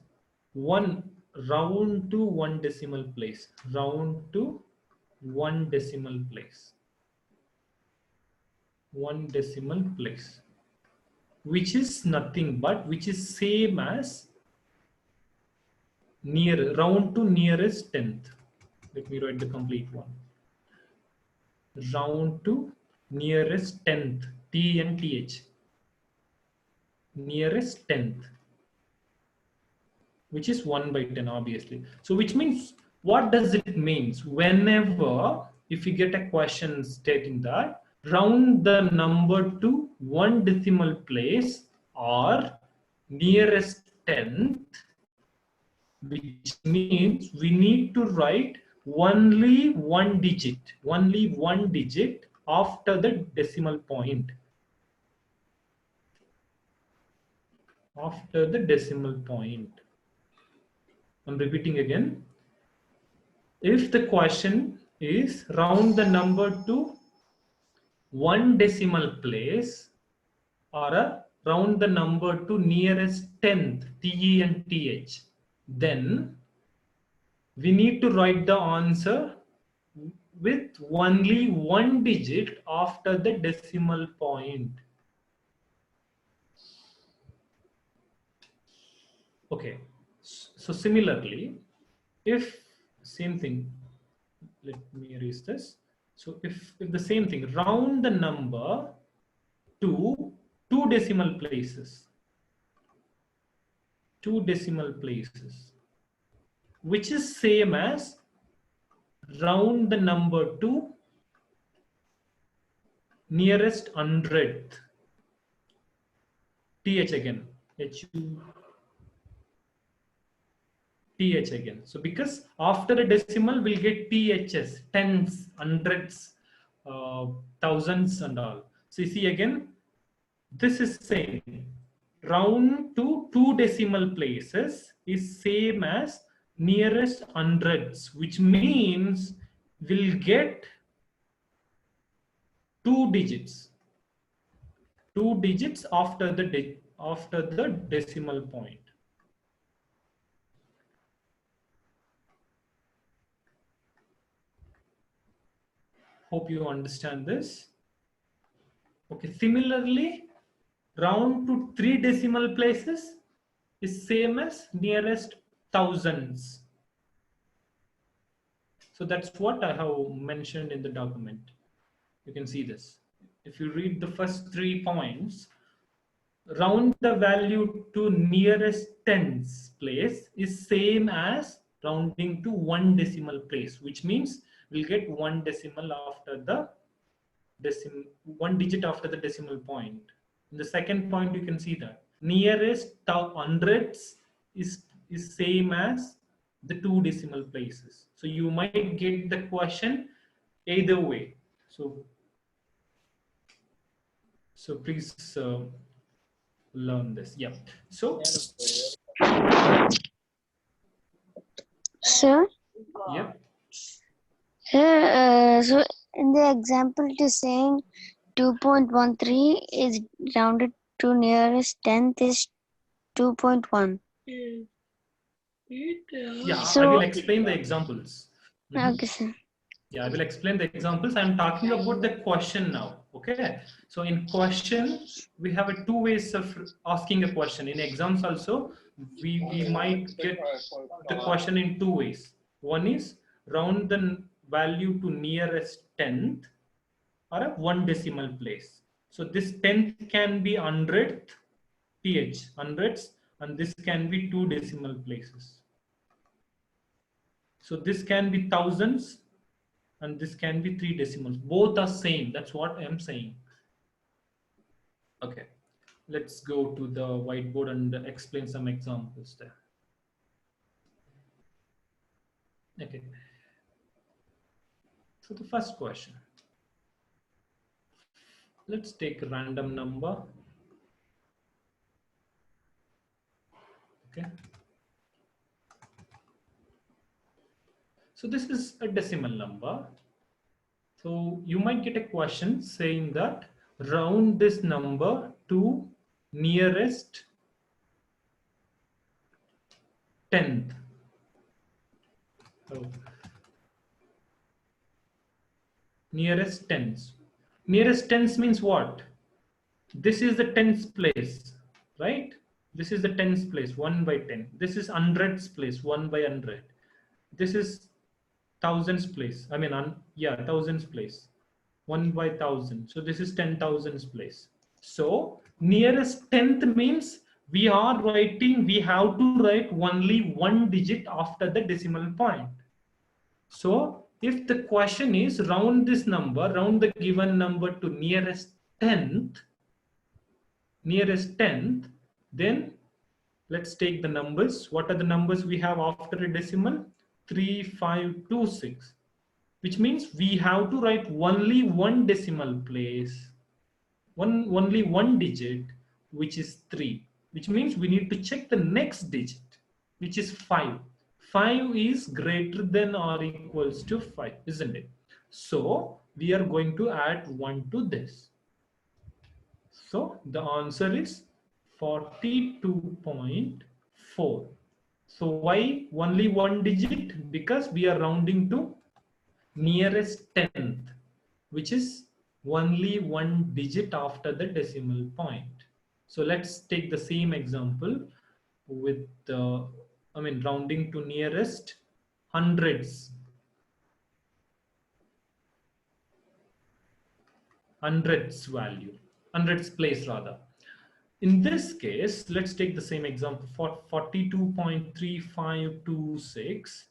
round to one decimal place, round to one decimal place, one decimal place, which is nothing but which is same as round to nearest tenth. Let me write the complete one. Round to nearest tenth, TNTH, nearest tenth, which is 1 by 10 obviously. So which means, what does it means? Whenever, if you get a question stating that round the number to one decimal place or nearest tenth, which means we need to write only one digit after the decimal point. After the decimal point. I'm repeating again. If the question is round the number to one decimal place, or a round the number to nearest tenth, TE and TH, then we need to write the answer with only one digit after the decimal point. Okay, so similarly, if same thing, let me erase this. So if the same thing, round the number to two decimal places, which is same as round the number to nearest hundredth, TH again, TH again. So because after a decimal we'll get THS, tens, hundreds, thousands and all. So you see again, this is same. Round to two decimal places is same as nearest hundreds, which means we'll get two digits after the decimal point. Hope you understand this. Okay, similarly, round to three decimal places is same as nearest thousands. So that's what I have mentioned in the document. You can see this. If you read the first 3 points, round the value to nearest tens place is same as rounding to one decimal place, which means we'll get one decimal after the one digit after the decimal point. In the second point, you can see that nearest hundreds is same as the two decimal places. So you might get the question either way. So please learn this. Yeah. So Sir, yeah. so in the example it is saying 2.13 is rounded to nearest tenth is 2.1. Yeah, I So- will explain the examples. Okay, sir. Yeah, I will explain the examples. I'm talking about the question now. Okay. So in question, we have two ways of asking a question. In exams also, we might get the question in 2 ways. One is round the value to nearest tenth or a one decimal place. So this tenth can be hundredth, TH, hundreds, and this can be two decimal places. So this can be thousands, and this can be three decimals. Both are same. That's what I'm saying. Okay, let's go to the whiteboard and explain some examples there. Okay. So the first question. Let's take a random number. Okay. So this is a decimal number. So you might get a question saying that round this number to nearest tenth. So nearest tens. Nearest tens means what? This is the tens place, right? This is the tens place, 1 by 10. This is hundreds place, 1 by 100. This is thousands place. I mean, yeah, thousands place, 1 by 1000. So this is 10,000s place. So nearest tenth means we have to write only one digit after the decimal point. So if the question is round this number, round the given number to nearest tenth, then let's take the numbers. What are the numbers we have after a decimal? 2.3526, which means we have to write only one decimal place, only one digit, which is 3, which means we need to check the next digit, which is 5. 5 is greater than or equals to 5, isn't it? So we are going to add 1 to this. So the answer is 42.4. So why only one digit? Because we are rounding to nearest tenth, which is only one digit after the decimal point. So let's take the same example with rounding to nearest hundreds value, hundreds place rather. In this case, let's take the same example for 42.3526.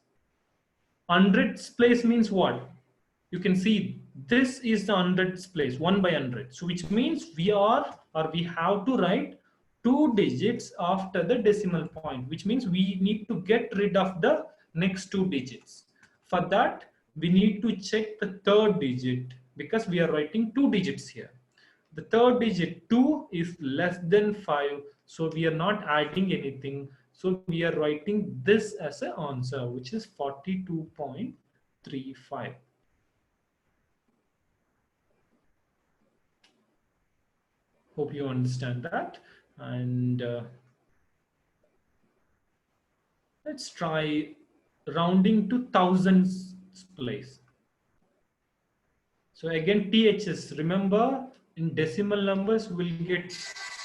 Hundreds place means what? You can see this is the hundreds place, 1 by 100. So which means we have to write 2 digits after the decimal point, which means we need to get rid of the next 2 digits. For that, we need to check the third digit because we are writing 2 digits here. The third digit 2 is less than 5, so we are not adding anything. So we are writing this as an answer, which is 42.35. Hope you understand that. And let's try rounding to thousands place. So again, THS, remember in decimal numbers we'll get,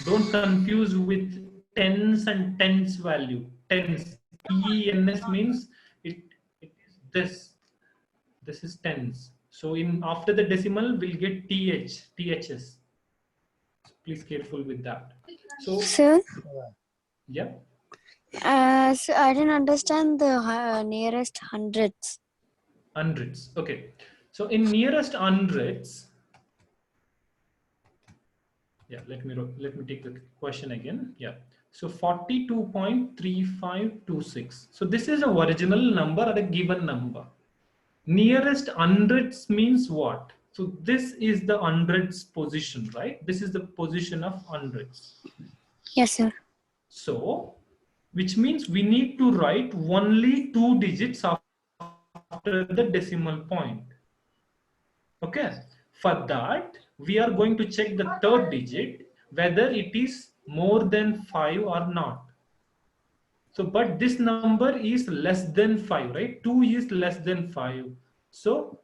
don't confuse with tens and tens value. Tens, TENS means it is this is tens. So in after the decimal we'll get THS. So please careful with that. So Sir, yeah. so I didn't understand the nearest hundreds. Hundreds. Okay. So in nearest hundreds, yeah, let me take the question again. Yeah. So 42.3526. So this is a original number or a given number. Nearest hundreds means what? So this is the hundreds position, right? This is the position of hundreds. Yes, sir. So, which means we need to write only 2 digits after the decimal point. Okay. For that, we are going to check the third digit, whether it is more than 5 or not. So, but this number is less than 5, right? 2 is less than 5. So,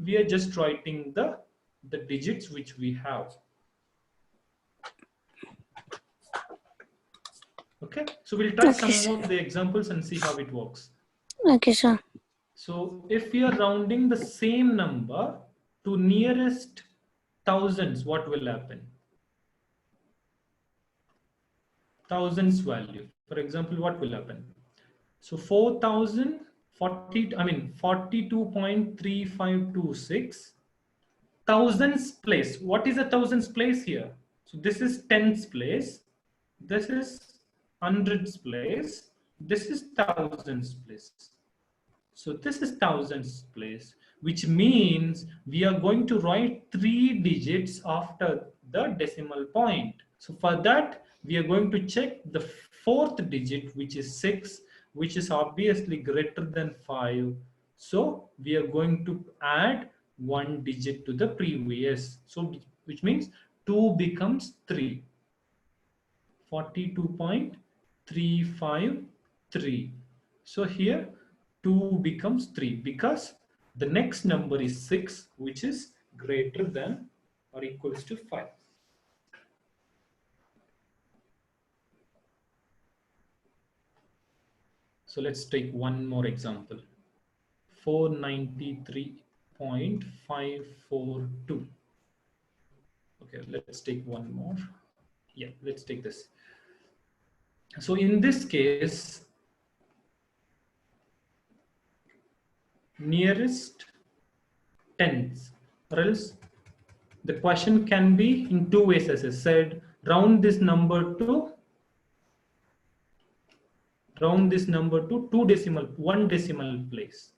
we are just writing the digits which we have. Okay. So, we'll try some of the examples and see how it works. Okay, sir. So if we are rounding the same number to nearest thousands, what will happen? Thousands value. For example, what will happen? So 42.3526 thousands place. What is a thousands place here? So this is tens place. This is hundreds place. This is thousands place. So this is thousands place, which means we are going to write 3 digits after the decimal point. So for that, we are going to check the fourth digit, which is 6, which is obviously greater than 5. So we are going to add 1 digit to the previous. So which means 2 becomes 3. 42.353. So here 2 becomes 3 because the next number is 6, which is greater than or equals to 5. So let's take one more example. 493.542. Okay, let's take one more. Yeah, let's take this. So in this case, nearest tens, or else the question can be in 2 ways, as I said. Round this number to round this number to one decimal place.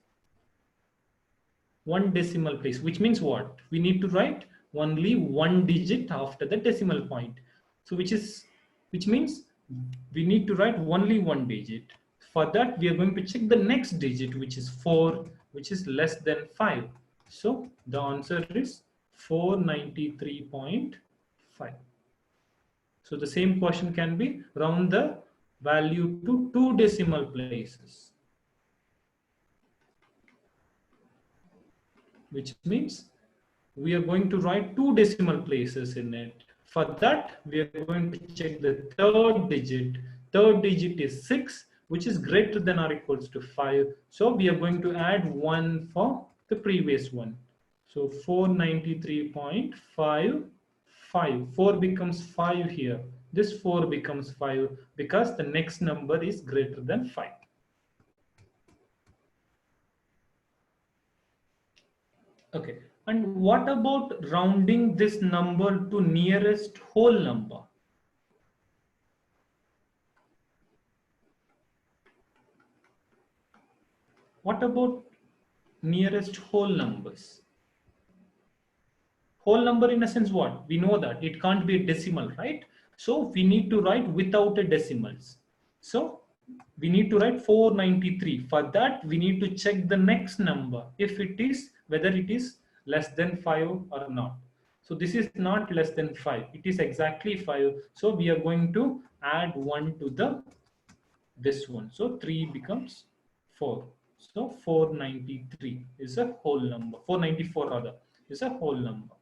One decimal place, which means what? We need to write only one digit after the decimal point. So which means we need to write only one digit. For that, we are going to check the next digit, which is 4, which is less than 5. So the answer is 493.5. So the same question can be round the value to 2 decimal places, which means we are going to write 2 decimal places in it. For that, we are going to check the third digit. Third digit is 6, which is greater than or equals to 5. So we are going to add 1 for the previous one. So 493.55. 4 becomes 5 here. This 4 becomes 5 because the next number is greater than 5. Okay, and what about rounding this number to nearest whole number? What about nearest whole numbers? Whole number in a sense what? We know that it can't be a decimal, right? So we need to write without a decimals. So we need to write 493. For that, we need to check the next number, if it is, whether it is less than 5 or not. So this is not less than 5. It is exactly 5. So we are going to add 1 to this one. So 3 becomes 4. So 493 is a whole number. 494 rather is a whole number.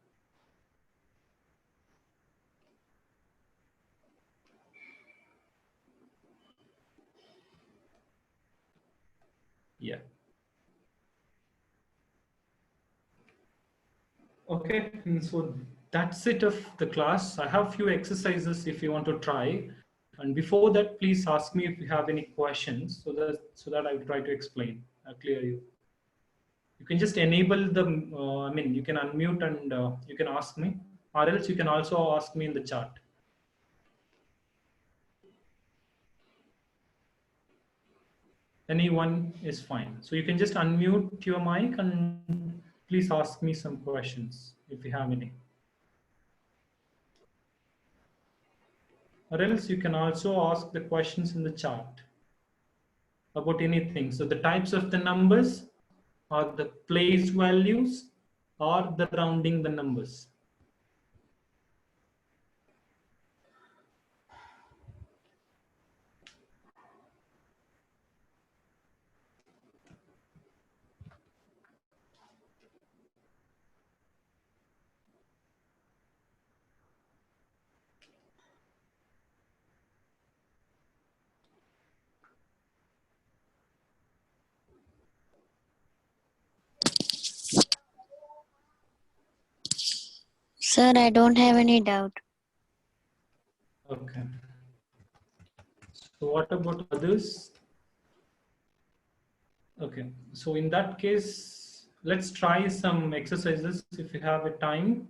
Yeah. Okay, so that's it of the class. I have few exercises if you want to try. And before that, please ask me if you have any questions so that I will try to explain, clear you. You can just enable the, you can unmute and you can ask me, or else you can also ask me in the chat. Anyone is fine. So you can just unmute your mic and please ask me some questions if you have any. Or else you can also ask the questions in the chat about anything. So the types of the numbers, or the place values, or the rounding the numbers. Sir, I don't have any doubt. Okay. So what about others? Okay. So in that case, let's try some exercises if you have a time.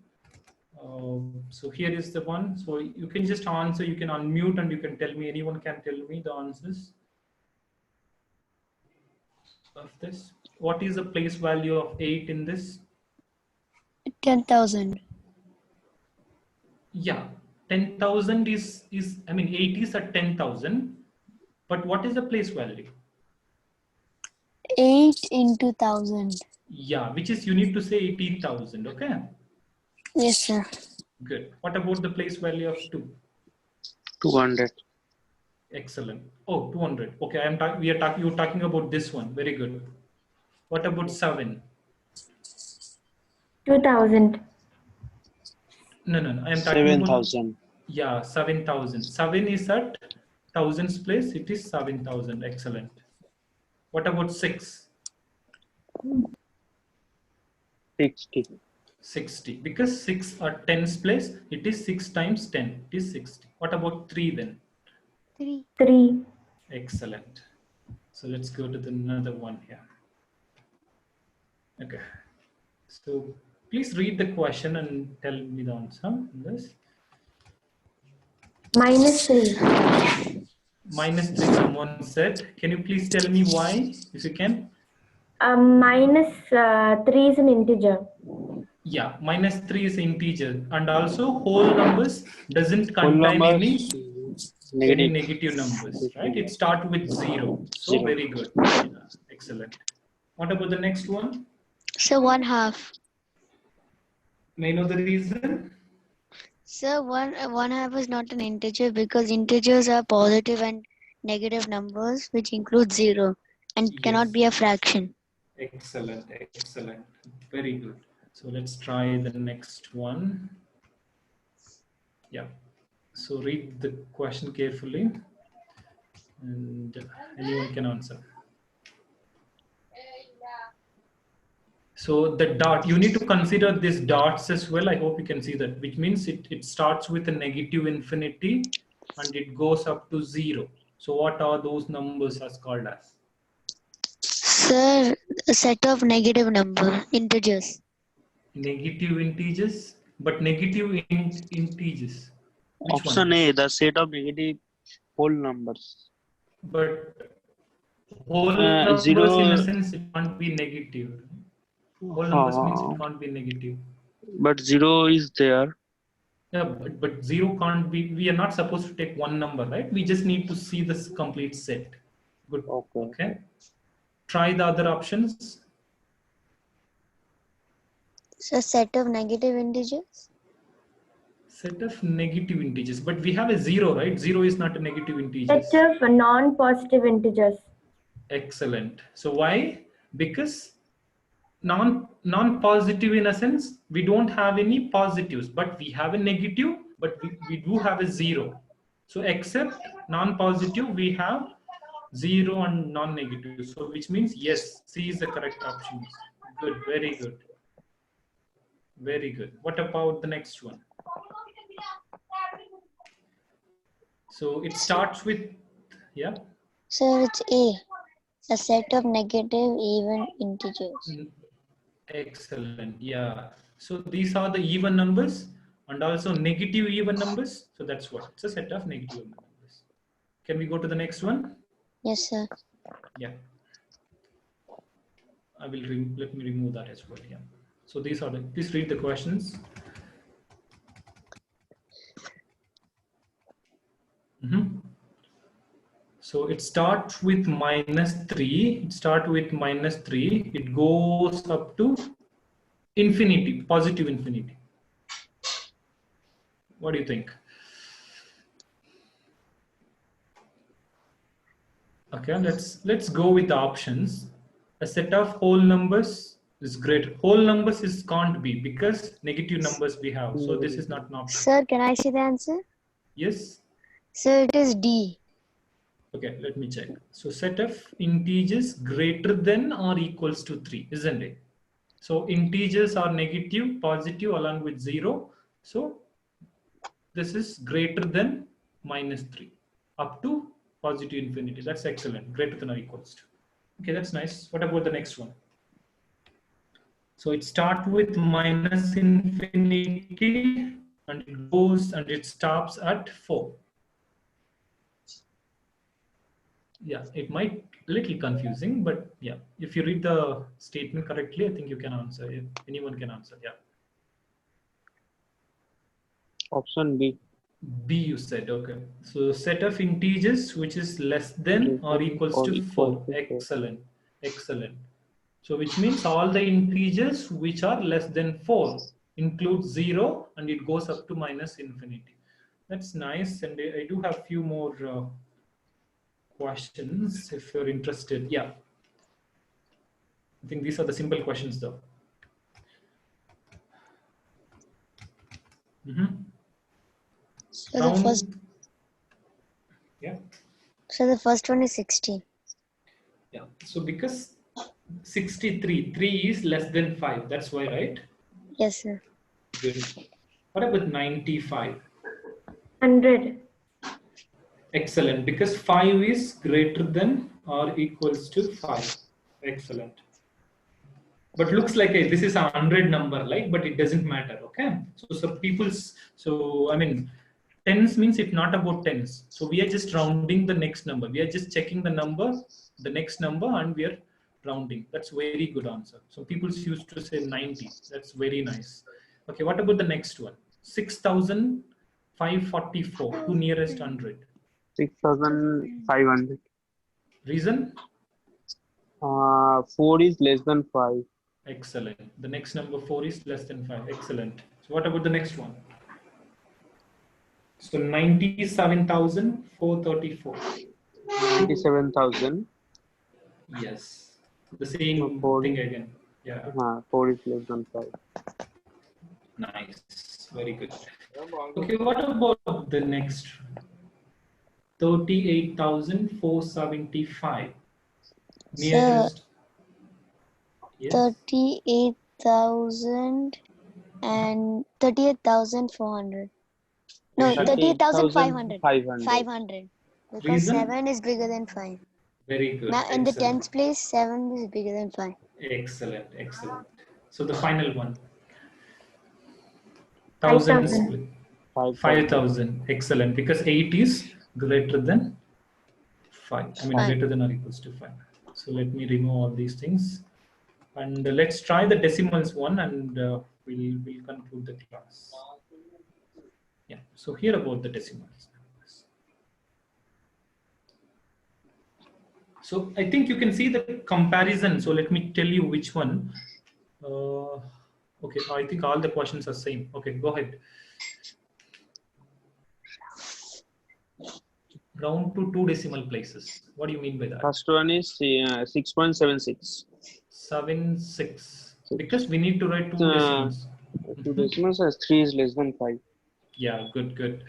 So here is the one. So you can just answer, you can unmute and you can tell me, anyone can tell me the answers of this. What is the place value of 8 in this? 10,000. Yeah, 10,000 is 8 is at 10,000, but what is the place value? 8 into 1,000. Yeah, which is you need to say 80,000. Okay, Yes, sir. good. What about the place value of 2? 200. Excellent. Oh, 200. Okay, you're talking about this one. Very good. What about 7? 2,000. No. I am talking about 7,000. 7,000. 7 is at thousands place. It is 7,000. Excellent. What about 6? 60. 60. Because 6 at tens place, it is 6 times 10. It is 60. What about 3 then? 3. 3. Excellent. So let's go to another one here. Okay. So please read the question and tell me the answer on this. -3. -3 someone said. Can you please tell me why, if you can? Minus 3 is an integer. Yeah, -3 is integer, and also whole numbers doesn't Whole contain numbers any negative. negative numbers, right? It starts with 0. So Zero. very good. Yeah, excellent. What about the next one? So 1/2. May I know the reason? So 1/2 is not an integer because integers are positive and negative numbers, which include 0 and cannot Yes. be a fraction. Excellent, excellent. Very good. So let's try the next one. Yeah. So read the question carefully and anyone can answer. So the dot, you need to consider these dots as well. I hope you can see that, which means it starts with a negative infinity and it goes up to 0. So what are those numbers as called as? Sir, a set of negative integers. Negative integers, but negative integers. Which Option one? A, the set of negative whole numbers. But whole numbers Zero. in a sense it can't be negative. Whole numbers means it can't be negative. But 0 is there. Yeah, but 0 can't be. We are not supposed to take one number, right? We just need to see this complete set. Good. Okay. Try the other options. So set of negative integers. Set of negative integers, but we have a 0, right? 0 is not a negative integer. Set of non-positive integers. Excellent. So why? Because non-positive in a sense, we don't have any positives, but we have a negative, but we do have a 0. So except non-positive, we have 0 and non-negative. So which means yes, C is the correct option. Good, very good. Very good. What about the next one? So it starts with, yeah. So it's A, a set of negative even integers. Excellent. Yeah. So these are the even numbers and also negative even numbers. So that's what, it's a set of negative even numbers. Can we go to the next one? Yes, sir. Yeah. I will let me remove that as well. Yeah. So these are the, please read the questions. So it starts with -3. It starts with -3. It goes up to infinity, positive infinity. What do you think? Okay, let's go with the options. A set of whole numbers is great. Whole numbers is can't be because negative numbers we have. So this is not an option. Sir, can I see the answer? Yes. So it is D. Okay, let me check. So set of integers greater than or equals to 3, isn't it? So integers are negative, positive along with 0. So this is greater than -3 up to positive infinity. That's excellent. Greater than or equals to. Okay, that's nice. What about the next one? So it starts with -infinity and it goes and it stops at 4. Yeah, it might little confusing, but yeah, if you read the statement correctly, I think you can answer. If anyone can answer, yeah. Option B. B you said, okay. So set of integers which is less than or equals to 4. Excellent, excellent. So which means all the integers which are less than 4 include 0 and it goes up to -infinity. That's nice, and I do have few more questions if you're interested. Yeah, I think these are the simple questions though. So the first, yeah. So the first one is 60. Yeah. So because 63, 3 is less than 5. That's why, right? Yes, sir. Good. What about 95? 100. Excellent. Because 5 is greater than or equals to 5. Excellent. But looks like this is a 100 number, like, but it doesn't matter. Okay. So people's, so I mean, tens means it's not about tens. So we are just rounding the next number. We are just checking the number, the next number, and we are rounding. That's very good answer. So people used to say 90. That's very nice. Okay, what about the next one? 6,544 to nearest 100. 6,500. Reason? 4 is less than 5. Excellent. The next number 4 is less than 5. Excellent. So what about the next one? So 97,434. 97,000. Yes. The same Four. thing again. Yeah. 4 is less than 5. Nice. Very good. Okay, what about the next? 38,475. Nearest. Yes. 38,000 and 38,400. No, 38,500. 500. Because Reason? 7 is bigger than 5. Very good. Now, in the Excellent. tens place, 7 is bigger than 5. Excellent. Excellent. So the final one. 1,000 split. 5,000. Excellent. Because 8 is greater than 5. I mean, Five. greater than or equals to 5. So let me remove all these things. And let's try the decimals one, and we'll conclude the class. Yeah. So here about the decimals. So I think you can see the comparison. So let me tell you which one. Okay, I think all the questions are same. Okay, go ahead. Round to 2 decimal places. What do you mean by that? First one is 6.76. 76. Because we need to write 2 Uh, decimals. 2 decimals as 3 is less than 5. Yeah, good, good.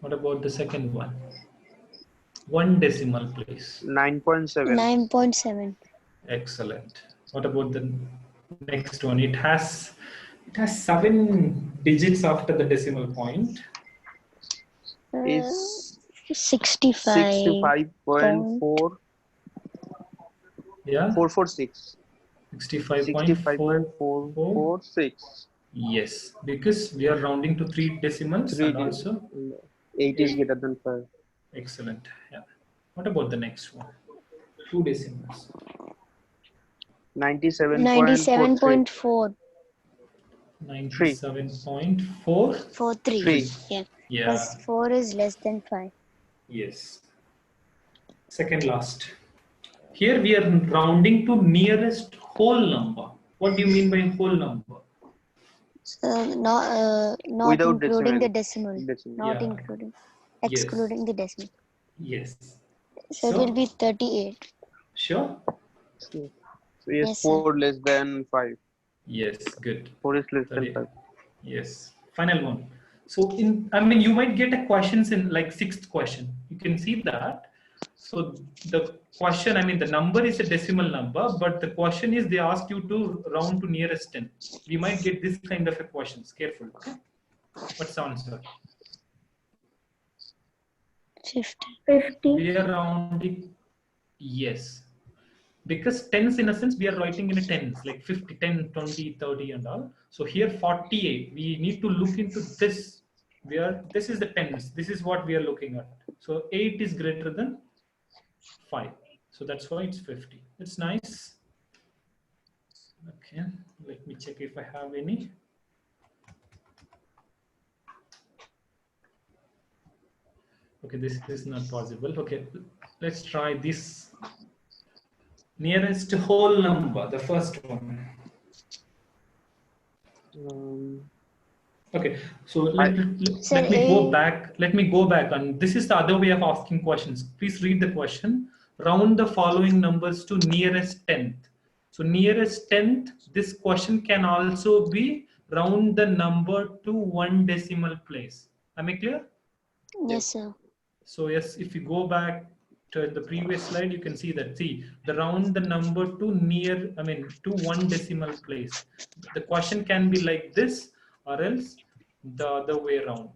What about the second one? 1 decimal place. 9.7. 9.7. Excellent. What about the next one? It has 7 digits after the decimal point. Is 65. 65.4. Yeah. 446. 65.446. 65.446. Yes, because we are rounding to 3 decimals 3 and also 8 is greater than 5. excellent. Yeah. What about the next one? 2 decimals. 97.43. 97.4. 97.43. 3. Yeah. Yeah. Because 4 is less than 5. Yes. Second last. Here we are rounding to nearest whole number. What do you mean by whole number? So not Without including the decimal. decimal. Not Yeah. including. Yes. Excluding the decimal. Yes. So it will be 38. Sure? So yes, Yes, 4 less than 5. Yes, good. 4 is less than 38. 5. Yes. Final one. So you might get a questions in like 6th question. You can see that. So the question, the number is a decimal number, but the question is they asked you to round to nearest 10. We might get this kind of a questions. Careful. Okay. What's the answer? 50. We are rounding. Yes. Because tens, in a sense, we are writing in a tens, like 50, 10, 20, 30 and all. So here 48, we need to look into this. This is the tens. This is what we are looking at. So 8 is greater than 5. So that's why it's 50. It's nice. Okay, let me check if I have any. Okay, this is not possible. Okay, let's try this. Nearest whole number, the first one. Okay, so let me go back. Let me go back, and this is the other way of asking questions. Please read the question. Round the following numbers to nearest 10th. So nearest 10th, this question can also be round the number to 1 decimal place. Am I clear? Yes, sir. So yes, if you go back to the previous slide, you can see that. See, the round the number to to 1 decimal place. The question can be like this, or else the other way around,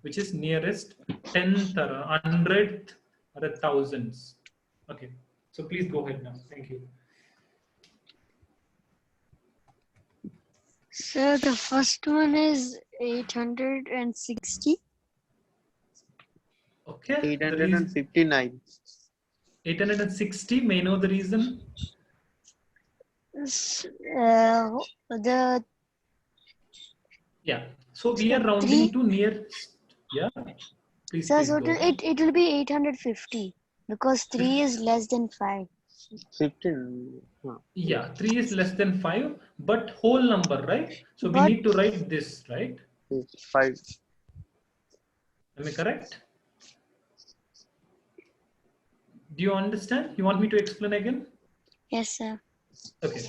which is nearest 10th or 100th or 1000s. Okay, so please go ahead now. Thank you. So the first one is 860. Okay. The reason 859. 860. May I know the reason? The Yeah. So we are So rounding three- to nearest. Yeah. Please, so please go total ahead. it will be 850 because 3 is less than 5. 15. Yeah, 3 is less than 5, but whole number, right? So we But- need to write this, right? Yes, 5. Am I correct? Do you understand? You want me to explain again? Yes, sir. Okay.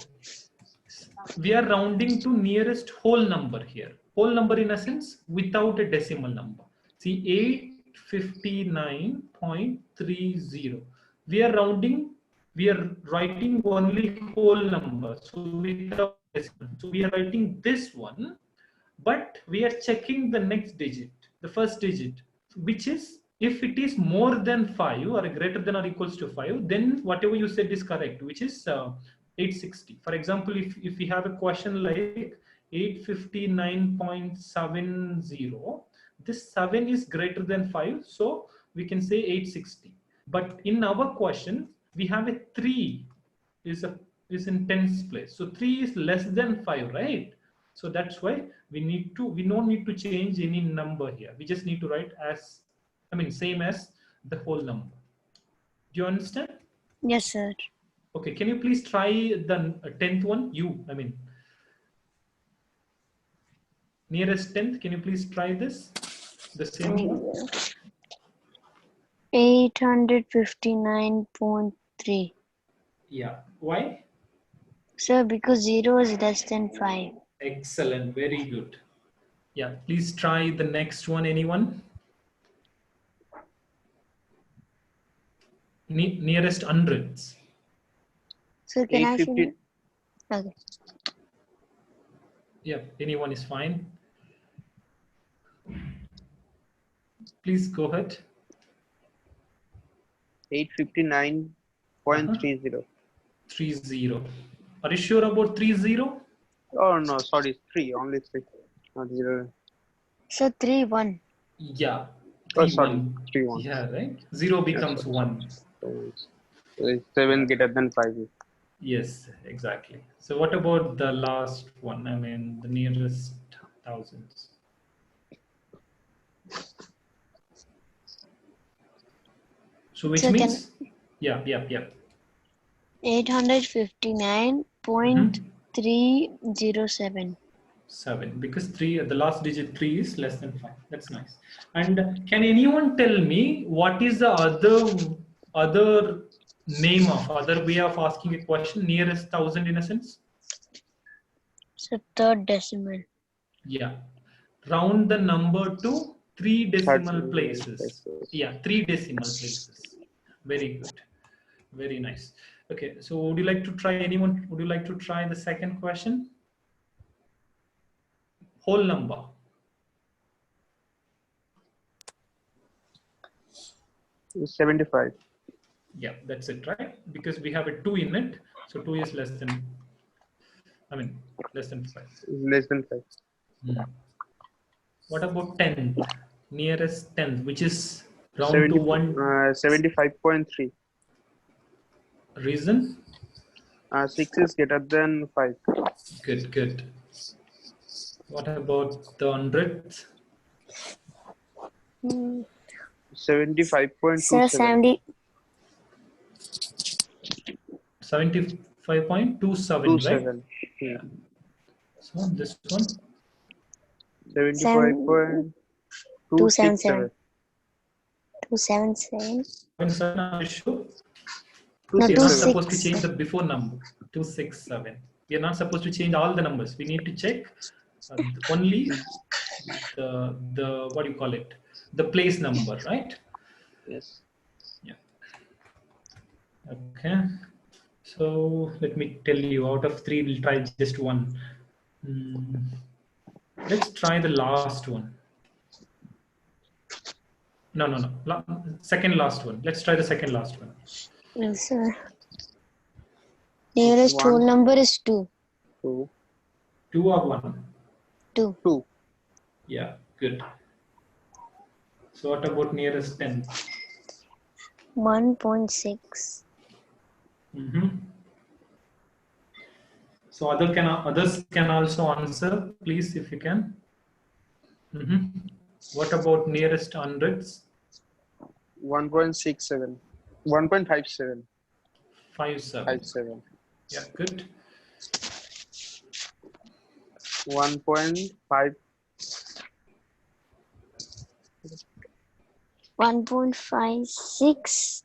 We are rounding to nearest whole number here. Whole number in a sense without a decimal number. See, 859.30. We are rounding, we are writing only whole number. So without decimal. So we are writing this one, but we are checking the next digit, the first digit, which is if it is more than 5 or greater than or equals to 5, then whatever you said is correct, which is 860. For example, if we have a question like 859.70, this 7 is greater than 5, so we can say 860. But in our question, we have a 3 is in tens place, so 3 is less than 5, right? So that's why we don't need to change any number here. We just need to write as, I mean, same as the whole number. Do you understand? Yes, sir. Okay, can you please try the 10th one? Nearest 10th, can you please try this? The same one? 859.3. Yeah. Why? Sir, because 0 is less than 5. Excellent. Very good. Yeah. Please try the next one. Anyone? Nearest hundreds. So can I 850. finish? Okay. Yeah. Anyone is fine. Please go ahead. 859.30. 30. Are you sure about 30? Oh no, sorry, 3. Only 3. Not 0. So 3, 1. Yeah. Oh, 3 sorry, 1. 3 1. Yeah, right. 0 becomes 1. So 7 greater than 5. Yes, exactly. So what about the last one? I mean, the nearest thousands. So which So can means, yeah. 859.307. 7, because 3, the last digit 3 is less than 5. That's nice. And can anyone tell me what is the other name of, other way of asking a question, nearest thousand in a sense? So third decimal. Yeah. Round the number to 3 decimal Third places. Yeah, 3 decimal places. Very good. Very nice. Okay, so would you like to try, anyone, would you like to try the second question? Whole number. Is 75. Yeah, that's it, right? Because we have a 2 in it. So 2 is less than, I mean, less than 5. Less than 5. What about 10th? Nearest 10th, which is round to 1. 75.3. Reason? 6 is greater than 5. Good. What about the 100th? 75.27. Sir, 70. 75.27, right? 27. Yeah. So this one, 75.267. 277. 277. 7, are you sure? No, We are not supposed to 26. change the before number. 267. We are not supposed to change all the numbers. We need to check only the what do you call it? The place number, right? Yes. Yeah. Okay. So let me tell you, out of 3, we'll try just 1. Let's try the last one. No. Second last one. Let's try the second last one. Yes, sir. Nearest 1, whole number is 2. 2, 2 or 1? 2. 2. Yeah, good. So what about nearest 10? 1.6. So others can also answer, please, if you can. What about nearest hundreds? 1.67. 1.57. 57. 57. Yeah, good. 1.5. 1.56.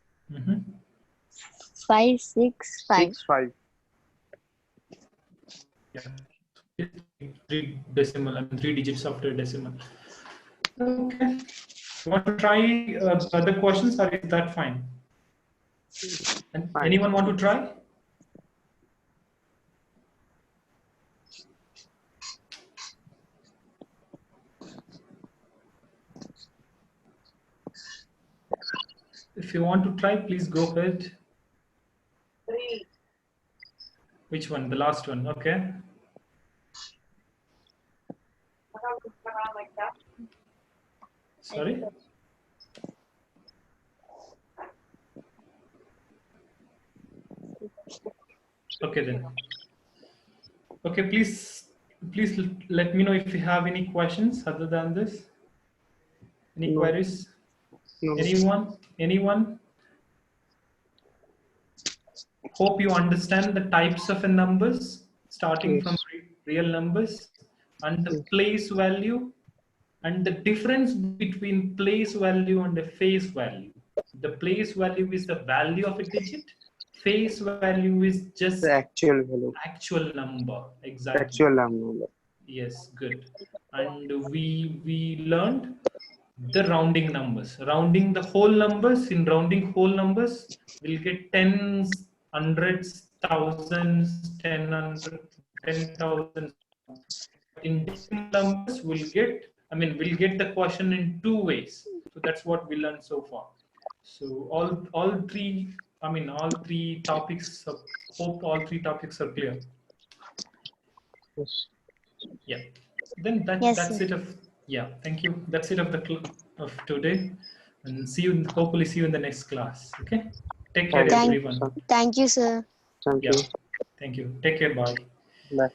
565. 65. Yeah. Three decimal, 3 digits after decimal. Okay. You want to try other questions, or is that fine? And Fine. anyone want to try? If you want to try, please go ahead. 3. Which one? The last one. Okay. Like that. Sorry. Okay then. Okay, please let me know if you have any questions other than this. Any No. queries? No. Anyone? Hope you understand the types of numbers, starting from real numbers and the place value and the difference between place value and the face value. The place value is the value of a digit. Face value is just The actual value. actual number. Exactly. Actual number. Yes, good. And we learned the rounding numbers. Rounding the whole numbers. In rounding whole numbers, we'll get tens, hundreds, thousands, 10,000. In decimal numbers, we'll get the question in 2 ways. So that's what we learned so far. So all three topics. Hope all 3 topics are clear. Yes. Yeah. Then Yes, that's sir. it of Thank you. That's it of of today, and hopefully see you in the next class. Okay. Take care, Thank you, everyone. sir. Thank you, sir. Thank Yeah. you. Thank you. Take care. Bye. Bye.